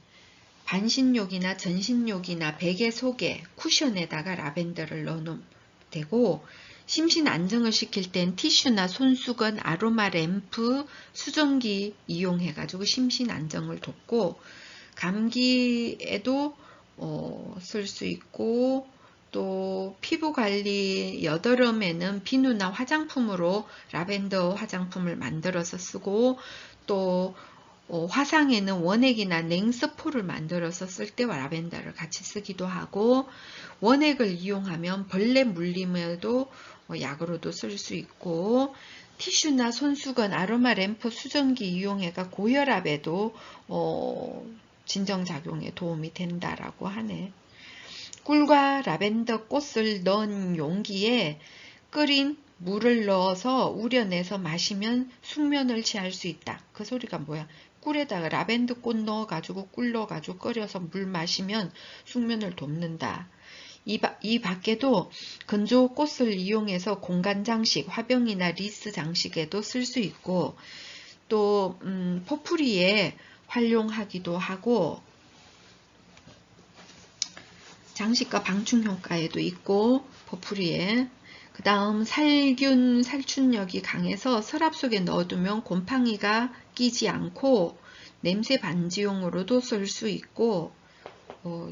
반신욕이나 전신욕이나 베개 속에 쿠션에다가 라벤더를 넣으면 되고, 심신 안정을 시킬 땐 티슈나 손수건, 아로마 램프, 수정기 이용해가지고 심신 안정을 돕고, 감기에도 쓸 수 있고, 또 피부관리, 여드름에는 비누나 화장품으로 라벤더 화장품을 만들어서 쓰고, 또 화상에는 원액이나 냉스포를 만들어서 쓸 때와 라벤더를 같이 쓰기도 하고, 원액을 이용하면 벌레 물림에도 약으로도 쓸 수 있고, 티슈나 손수건, 아로마 램프, 수정기 이용해가 고혈압에도 진정작용에 도움이 된다라고 하네. 꿀과 라벤더 꽃을 넣은 용기에 끓인 물을 넣어서 우려내서 마시면 숙면을 취할 수 있다. 그 소리가 뭐야? 꿀에다가 라벤더 꽃 넣어가지고 꿀 넣어가지고 끓여서 물 마시면 숙면을 돕는다. 이 밖에도 건조 꽃을 이용해서 공간 장식, 화병이나 리스 장식에도 쓸 수 있고, 또 포프리에 활용하기도 하고, 장식과 방충 효과에도 있고 퍼프리에. 그 다음 살균 살충력이 강해서 서랍 속에 넣어두면 곰팡이가 끼지 않고 냄새 반지용으로도 쓸 수 있고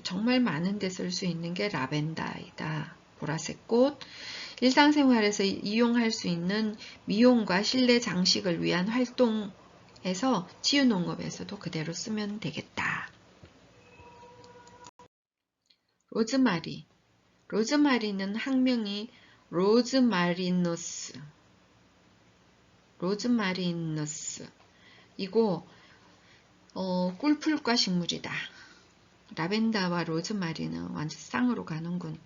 정말 많은 데 쓸 수 있는 게 라벤더이다. 보라색 꽃. 일상생활에서 이용할 수 있는 미용과 실내 장식을 위한 활동에서 치유농업에서도 그대로 쓰면 되겠다. 로즈마리. 로즈마리는 학명이 로즈마리너스. 이고 꿀풀과 식물이다. 라벤더와 로즈마리는 완전 쌍으로 가는군.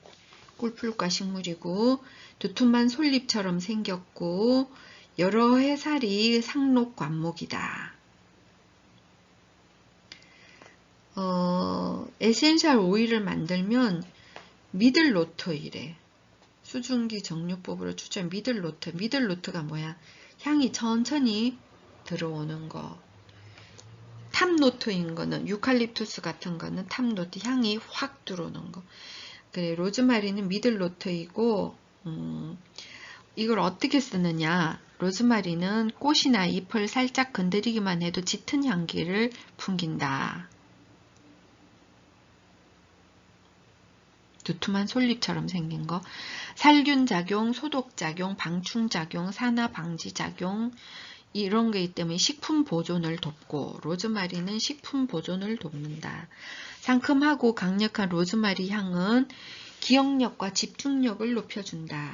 꿀풀과 식물이고 두툼한 솔잎처럼 생겼고 여러 해살이 상록관목이다. 에센셜 오일을 만들면 미들노트이래. 수증기 정류법으로 추천 미들노트. 미들노트가 뭐야? 향이 천천히 들어오는 거. 탑노트인 거는 유칼립투스 같은 거는 탑노트, 향이 확 들어오는 거. 그래, 로즈마리는 미들노트이고 이걸 어떻게 쓰느냐? 로즈마리는 꽃이나 잎을 살짝 건드리기만 해도 짙은 향기를 풍긴다. 두툼한 솔잎처럼 생긴 거. 살균작용, 소독작용, 방충작용, 산화 방지작용 이런 게 있기 때문에 식품 보존을 돕고 로즈마리는 식품 보존을 돕는다. 상큼하고 강력한 로즈마리 향은 기억력과 집중력을 높여준다.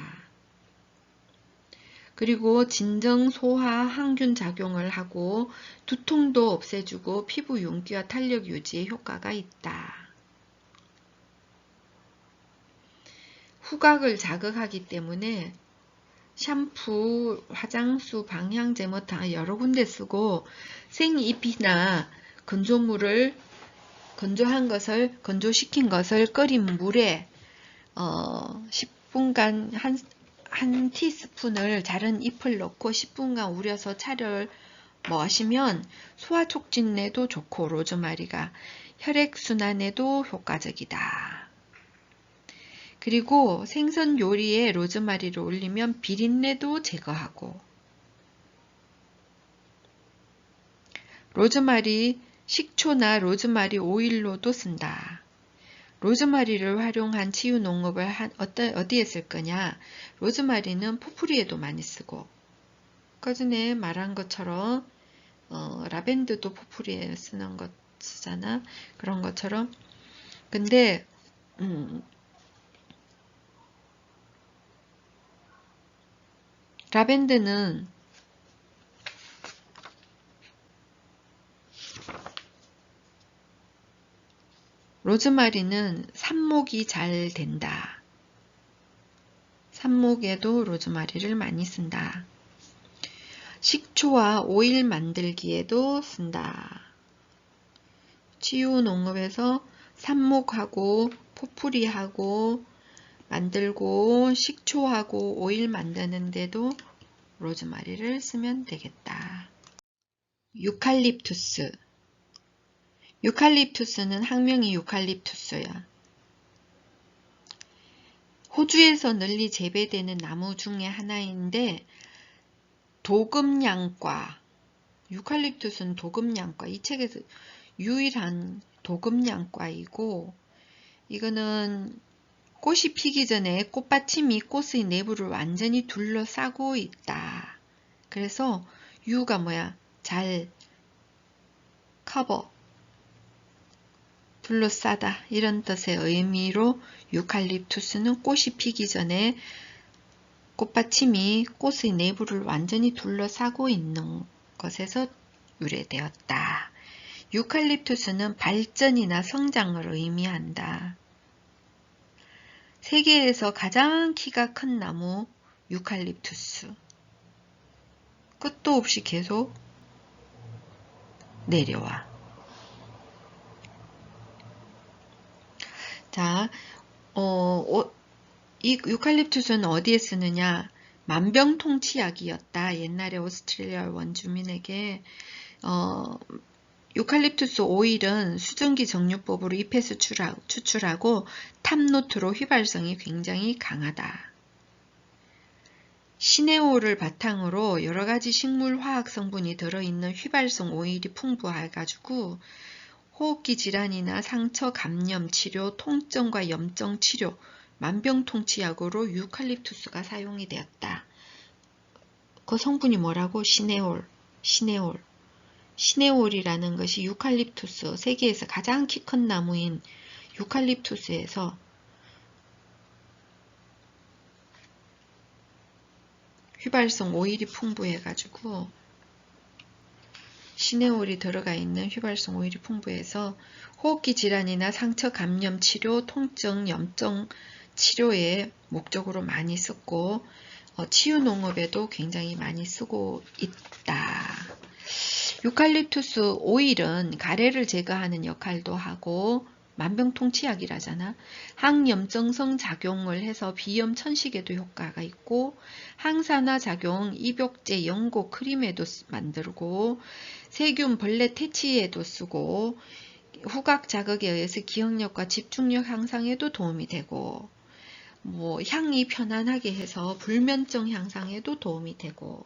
그리고 진정, 소화, 항균 작용을 하고 두통도 없애주고 피부 윤기와 탄력 유지에 효과가 있다. 후각을 자극하기 때문에 샴푸, 화장수, 방향제 뭐 다 여러 군데 쓰고 생잎이나 건조물을 건조시킨 것을 끓인 물에 10분간 한 티스푼을 자른 잎을 넣고 10분간 우려서 차를 마시면 소화 촉진에도 좋고 로즈마리가 혈액순환에도 효과적이다. 그리고 생선 요리에 로즈마리를 올리면 비린내도 제거하고 로즈마리 식초나 로즈마리 오일로도 쓴다. 로즈마리를 활용한 치유 농업을 어디에 쓸 거냐? 로즈마리는 포프리에도 많이 쓰고 아까 전에 말한 것처럼 라벤더도 포프리에 쓰는 것 쓰잖아. 그런 것처럼. 근데 라벤더는 로즈마리는 삽목이 잘 된다. 삽목에도 로즈마리를 많이 쓴다. 식초와 오일 만들기에도 쓴다. 치유 농업에서 삽목하고 포프리하고 만들고 식초하고 오일 만드는데도 로즈마리를 쓰면 되겠다. 유칼립투스. 유칼립투스는 학명이 유칼립투스야. 호주에서 널리 재배되는 나무 중에 하나인데 도금양과, 유칼립투스는 도금양과, 이 책에서 유일한 도금양과이고 이거는 꽃이 피기 전에 꽃받침이 꽃의 내부를 완전히 둘러싸고 있다. 그래서 유가 뭐야? 잘 커버, 둘러싸다 이런 뜻의 의미로 유칼립투스는 꽃이 피기 전에 꽃받침이 꽃의 내부를 완전히 둘러싸고 있는 것에서 유래되었다. 유칼립투스는 발전이나 성장을 의미한다. 세계에서 가장 키가 큰 나무 유칼립투스. 끝도 없이 계속 내려와. 자, 이 유칼립투스는 어디에 쓰느냐? 만병통치약이었다. 옛날에 오스트레일리아 원주민에게 유칼립투스 오일은 수증기 정류법으로 잎에서 추출하고 탑노트로 휘발성이 굉장히 강하다. 시네올을 바탕으로 여러가지 식물 화학 성분이 들어있는 휘발성 오일이 풍부해가지고 호흡기 질환이나 상처 감염 치료, 통증과 염증 치료, 만병통치약으로 유칼립투스가 사용이 되었다. 그 성분이 뭐라고? 시네올. 시네올이라는 것이 유칼립투스, 세계에서 가장 키 큰 나무인 유칼립투스에서 휘발성 오일이 풍부해가지고 시네올이 들어가 있는 휘발성 오일이 풍부해서 호흡기 질환이나 상처 감염 치료, 통증, 염증 치료에 목적으로 많이 쓰고 치유 농업에도 굉장히 많이 쓰고 있다. 유칼립투스 오일은 가래를 제거하는 역할도 하고 만병통치약이라잖아. 항염증성 작용을 해서 비염 천식에도 효과가 있고 항산화 작용, 입욕제, 연고, 크림에도 만들고 세균, 벌레 퇴치에도 쓰고 후각 자극에 의해서 기억력과 집중력 향상에도 도움이 되고 향이 편안하게 해서 불면증 향상에도 도움이 되고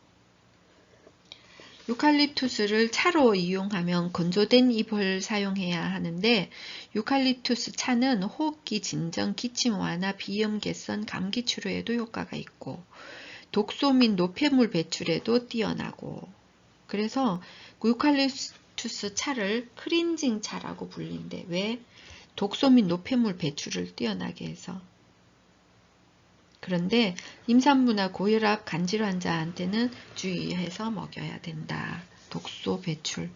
유칼립투스를 차로 이용하면 건조된 잎을 사용해야 하는데 유칼립투스 차는 호흡기 진정, 기침 완화, 비염 개선, 감기 치료에도 효과가 있고 독소 및 노폐물 배출에도 뛰어나고 그래서 유칼립투스 차를 클렌징 차라고 불린대. 왜? 독소 및 노폐물 배출을 뛰어나게 해서. 그런데 임산부나 고혈압, 간질 환자한테는 주의해서 먹여야 된다. 독소 배출.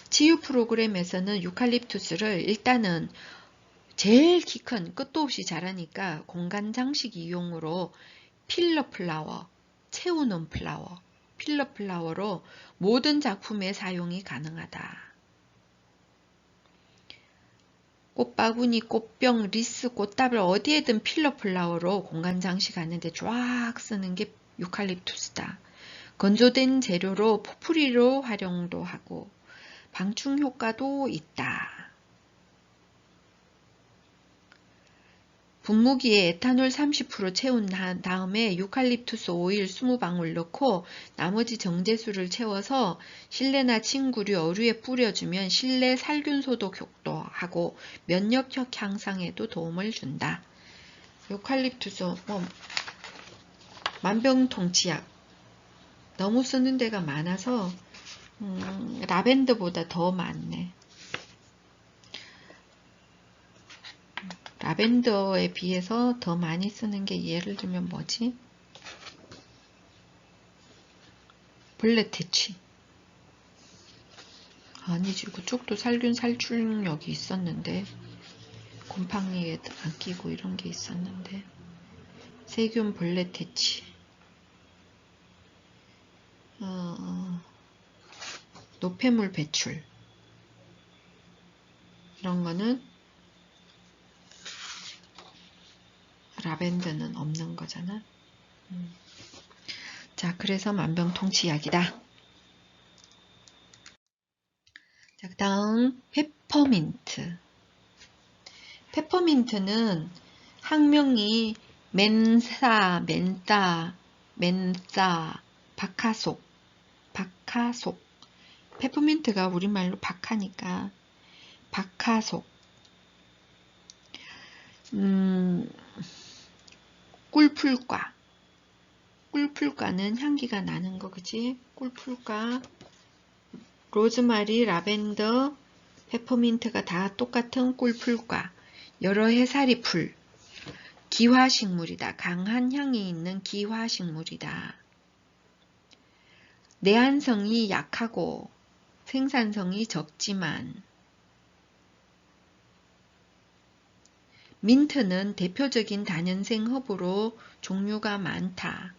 치유 프로그램에서는 유칼립투스를 일단은 제일 키 큰 끝도 없이 자라니까 공간 장식 이용으로 필러 플라워, 채우는 플라워, 필러 플라워로 모든 작품에 사용이 가능하다. 꽃바구니, 꽃병, 리스, 꽃다발 어디에든 필러 플라워로 공간 장식하는데 쫙 쓰는 게 유칼립투스다. 건조된 재료로 포프리로 활용도 하고 방충 효과도 있다. 분무기에 에탄올 30% 채운 다음에 유칼립투스 오일 20방울 넣고 나머지 정제수를 채워서 실내나 침구류, 어류에 뿌려주면 실내 살균 소독도 하고 면역력 향상에도 도움을 준다. 유칼립투스 만병통치약 너무 쓰는 데가 많아서 라벤더보다 더 많네. 라벤더에 비해서 더 많이 쓰는 게 예를 들면 뭐지? 벌레 퇴치. 아니지, 그쪽도 살균 살충력이 있었는데 곰팡이에 안 끼고 이런 게 있었는데 세균 벌레 퇴치. 노폐물 배출. 이런 거는 라벤더는 없는 거잖아. 자, 그래서 만병통치약이다. 자, 그 다음 페퍼민트. 페퍼민트는 학명이 멘사, 멘사, 박하속. 페퍼민트가 우리말로 박하니까 박하속. 꿀풀과는 향기가 나는 거, 그치? 꿀풀과, 로즈마리, 라벤더, 페퍼민트가 다 똑같은 꿀풀과, 여러 해살이 풀, 기화식물이다. 강한 향이 있는 기화식물이다. 내한성이 약하고 생산성이 적지만 민트는 대표적인 다년생 허브로 종류가 많다.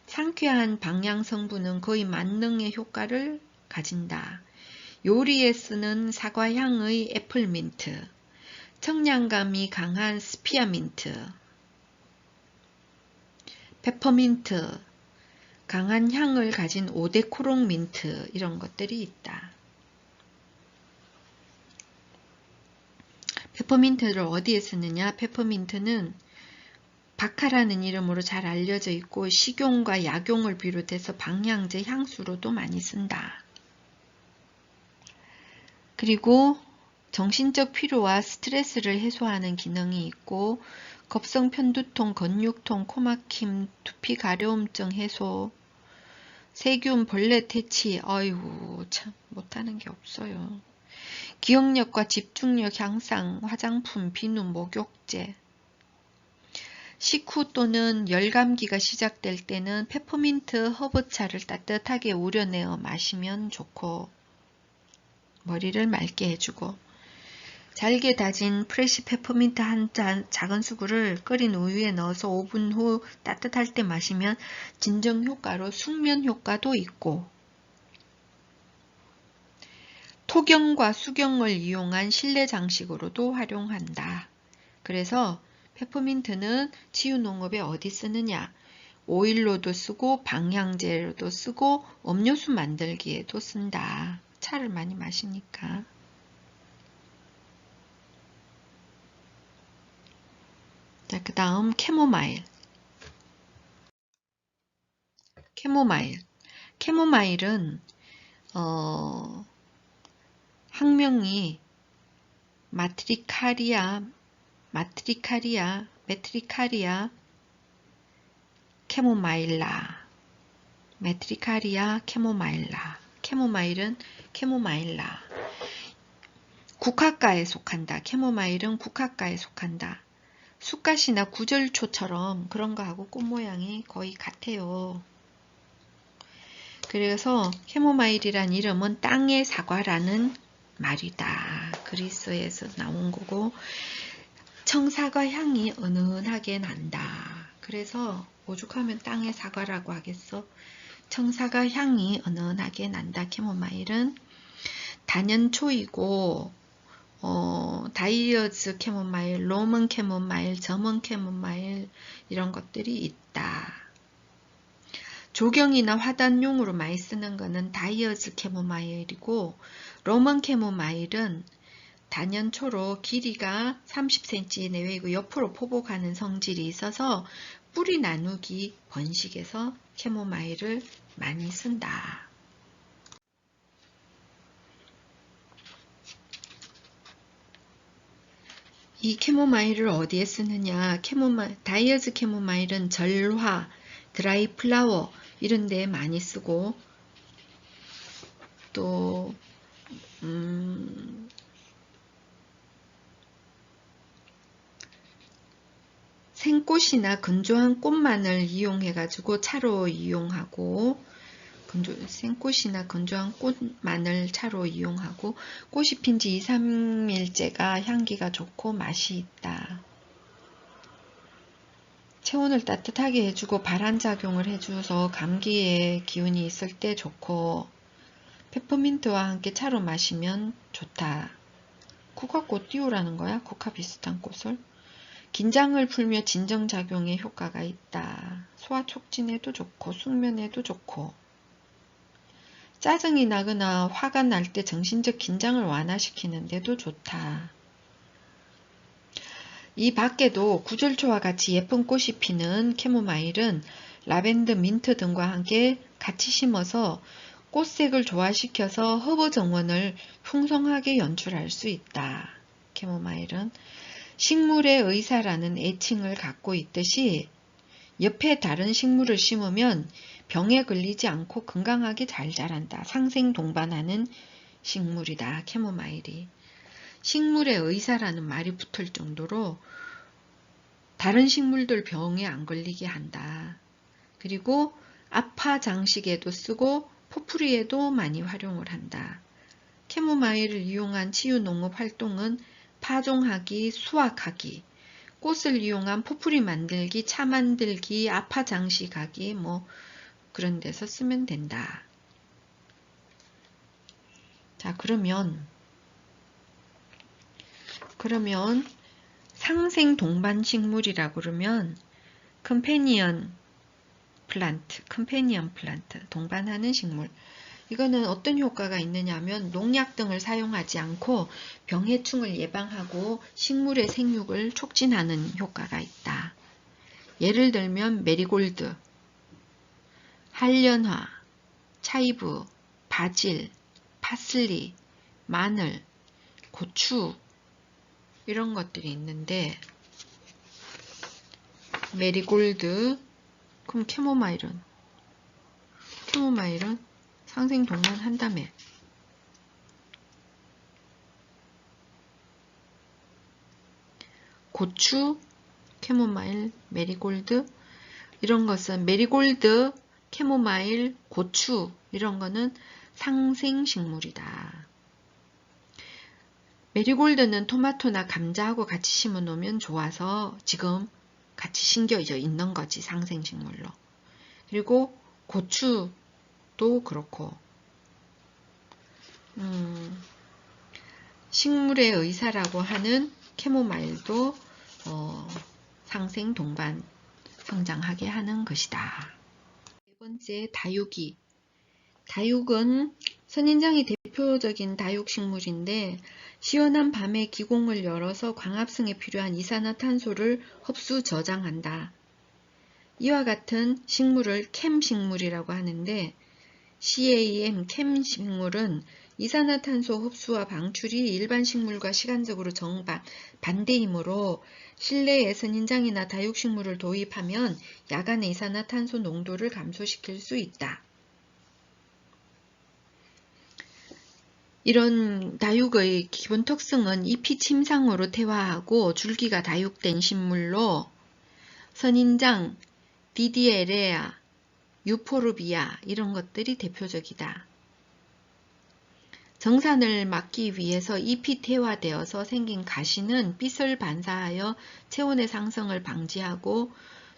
상쾌한 방향 성분은 거의 만능의 효과를 가진다. 요리에 쓰는 사과향의 애플민트, 청량감이 강한 스피어민트, 페퍼민트, 강한 향을 가진 오데코롱 민트 이런 것들이 있다. 페퍼민트를 어디에 쓰느냐? 페퍼민트는 바카라는 이름으로 잘 알려져 있고 식용과 약용을 비롯해서 방향제, 향수로도 많이 쓴다. 그리고 정신적 피로와 스트레스를 해소하는 기능이 있고 겁성 편두통, 건육통, 코막힘, 두피 가려움증 해소, 세균, 벌레 퇴치, 어이구 참 못하는 게 없어요. 기억력과 집중력 향상, 화장품, 비누, 목욕제. 식후 또는 열감기가 시작될 때는 페퍼민트 허브차를 따뜻하게 우려내어 마시면 좋고 머리를 맑게 해주고 잘게 다진 프레시 페퍼민트 한 작은 수구를 끓인 우유에 넣어서 5분 후 따뜻할 때 마시면 진정 효과로 숙면 효과도 있고 토경과 수경을 이용한 실내 장식으로도 활용한다. 그래서 페퍼민트는 치유농업에 어디 쓰느냐? 오일로도 쓰고 방향제로도 쓰고 음료수 만들기에도 쓴다. 차를 많이 마시니까. 자, 그 다음 캐모마일. 캐모마일은 학명이 메트리카리아 캐모마일라. 메트리카리아 캐모마일라. 캐모마일은 캐모마일라. 국화과에 속한다. 캐모마일은 국화과에 속한다. 쑥갓이나 구절초처럼 그런 거하고 꽃 모양이 거의 같아요. 그래서 캐모마일이란 이름은 땅의 사과라는 말이다. 그리스에서 나온 거고 청사과 향이 은은하게 난다. 그래서 오죽하면 땅의 사과라고 하겠어. 청사과 향이 은은하게 난다. 캐모마일은 단연초이고 다이어즈 캐모마일, 로먼 캐모마일, 저먼 캐모마일 이런 것들이 있다. 조경이나 화단용으로 많이 쓰는 거는 다이어즈 캐모마일이고 로먼 캐모마일은 단연초로 길이가 30cm 내외이고 옆으로 포복하는 성질이 있어서 뿌리 나누기 번식에서 캐모마일을 많이 쓴다. 이 캐모마일을 어디에 쓰느냐? 다이어즈 캐모마일은 절화, 드라이 플라워 이런 데 많이 쓰고 또 생꽃이나 건조한 꽃만을 이용해 가지고 차로 이용하고 생꽃이나 건조한 꽃만을 차로 이용하고 꽃이 핀 지 2, 3일째가 향기가 좋고 맛이 있다. 체온을 따뜻하게 해주고 발환작용을 해줘서 감기에 기운이 있을 때 좋고 페퍼민트와 함께 차로 마시면 좋다. 국화꽃 띄우라는 거야? 국화 비슷한 꽃을. 긴장을 풀며 진정작용에 효과가 있다. 소화 촉진에도 좋고 숙면에도 좋고 짜증이 나거나 화가 날 때 정신적 긴장을 완화시키는 데도 좋다. 이 밖에도 구절초와 같이 예쁜 꽃이 피는 캐모마일은 라벤더, 민트 등과 함께 같이 심어서 꽃색을 조화시켜서 허브 정원을 풍성하게 연출할 수 있다. 캐모마일은 식물의 의사라는 애칭을 갖고 있듯이 옆에 다른 식물을 심으면 병에 걸리지 않고 건강하게 잘 자란다. 상생동반하는 식물이다. 캐모마일이. 식물의 의사라는 말이 붙을 정도로 다른 식물들 병에 안 걸리게 한다. 그리고 아파 장식에도 쓰고 포프리에도 많이 활용을 한다. 캐모마일을 이용한 치유농업 활동은 파종하기, 수확하기, 꽃을 이용한 포프리 만들기, 차 만들기, 아파 장식하기 뭐 그런 데서 쓰면 된다. 자, 그러면 상생 동반 식물이라고 그러면 컴패니언 플란트, 동반하는 식물. 이거는 어떤 효과가 있느냐 하면 농약 등을 사용하지 않고 병해충을 예방하고 식물의 생육을 촉진하는 효과가 있다. 예를 들면 메리골드, 한련화, 차이브, 바질, 파슬리, 마늘, 고추 이런 것들이 있는데 메리골드, 그럼 캐모마일은 상생 동반 한다며. 고추, 캐모마일, 메리골드 이런 것은 메리골드, 캐모마일, 고추 이런 거는 상생식물이다. 메리골드는 토마토나 감자하고 같이 심어 놓으면 좋아서 지금 같이 심겨져 있는 거지, 상생식물로. 그리고 고추도 그렇고 식물의 의사라고 하는 캐모마일도 상생 동반 성장하게 하는 것이다. 네 번째, 다육이. 다육은 선인장이 대표적인 다육식물인데 시원한 밤에 기공을 열어서 광합성에 필요한 이산화탄소를 흡수 저장한다. 이와 같은 식물을 캠식물이라고 하는데 CAM, 캠식물은 이산화탄소 흡수와 방출이 일반 식물과 시간적으로 정반대이므로 실내에 선인장이나 다육식물을 도입하면 야간의 이산화탄소 농도를 감소시킬 수 있다. 이런 다육의 기본 특성은 잎이 침상으로 태화하고 줄기가 다육된 식물로 선인장, 디디에레아, 유포르비아 이런 것들이 대표적이다. 정산을 막기 위해서 잎이 태화되어서 생긴 가시는 빛을 반사하여 체온의 상승을 방지하고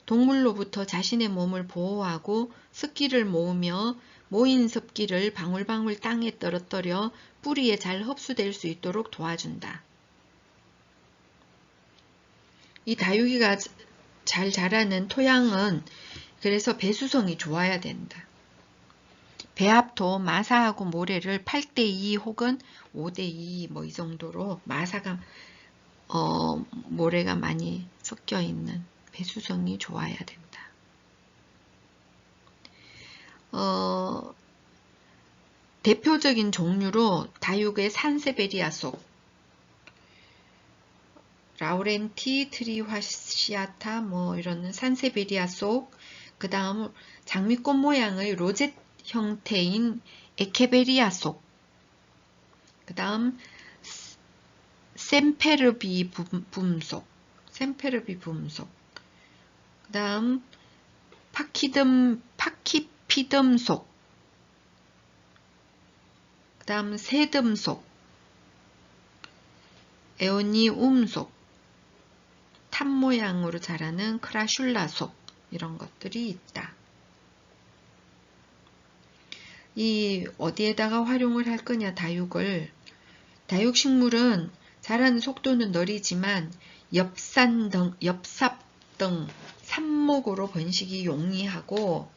동물로부터 자신의 몸을 보호하고 습기를 모으며 모인 습기를 방울방울 땅에 떨어뜨려 뿌리에 잘 흡수될 수 있도록 도와준다. 이 다육이가 잘 자라는 토양은 그래서 배수성이 좋아야 된다. 배합토, 마사하고 모래를 8:2 혹은 5:2 뭐 이 정도로 마사가 모래가 많이 섞여 있는 배수성이 좋아야 된다. 대표적인 종류로 다육의 산세베리아 속, 라우렌티 트리화시아타 뭐 이런 산세베리아 속, 그 다음 장미꽃 모양의 로zet 형태인 에케베리아 속, 그 다음 샘페르비 붐 속, 그 다음 파키피듬 속, 그 다음 세듬 속, 에오니움 속, 탑 모양으로 자라는 크라슐라 속 이런 것들이 있다. 이 어디에다가 활용을 할 거냐 다육을. 다육식물은 자라는 속도는 느리지만 엽삽 등 삽목으로 번식이 용이하고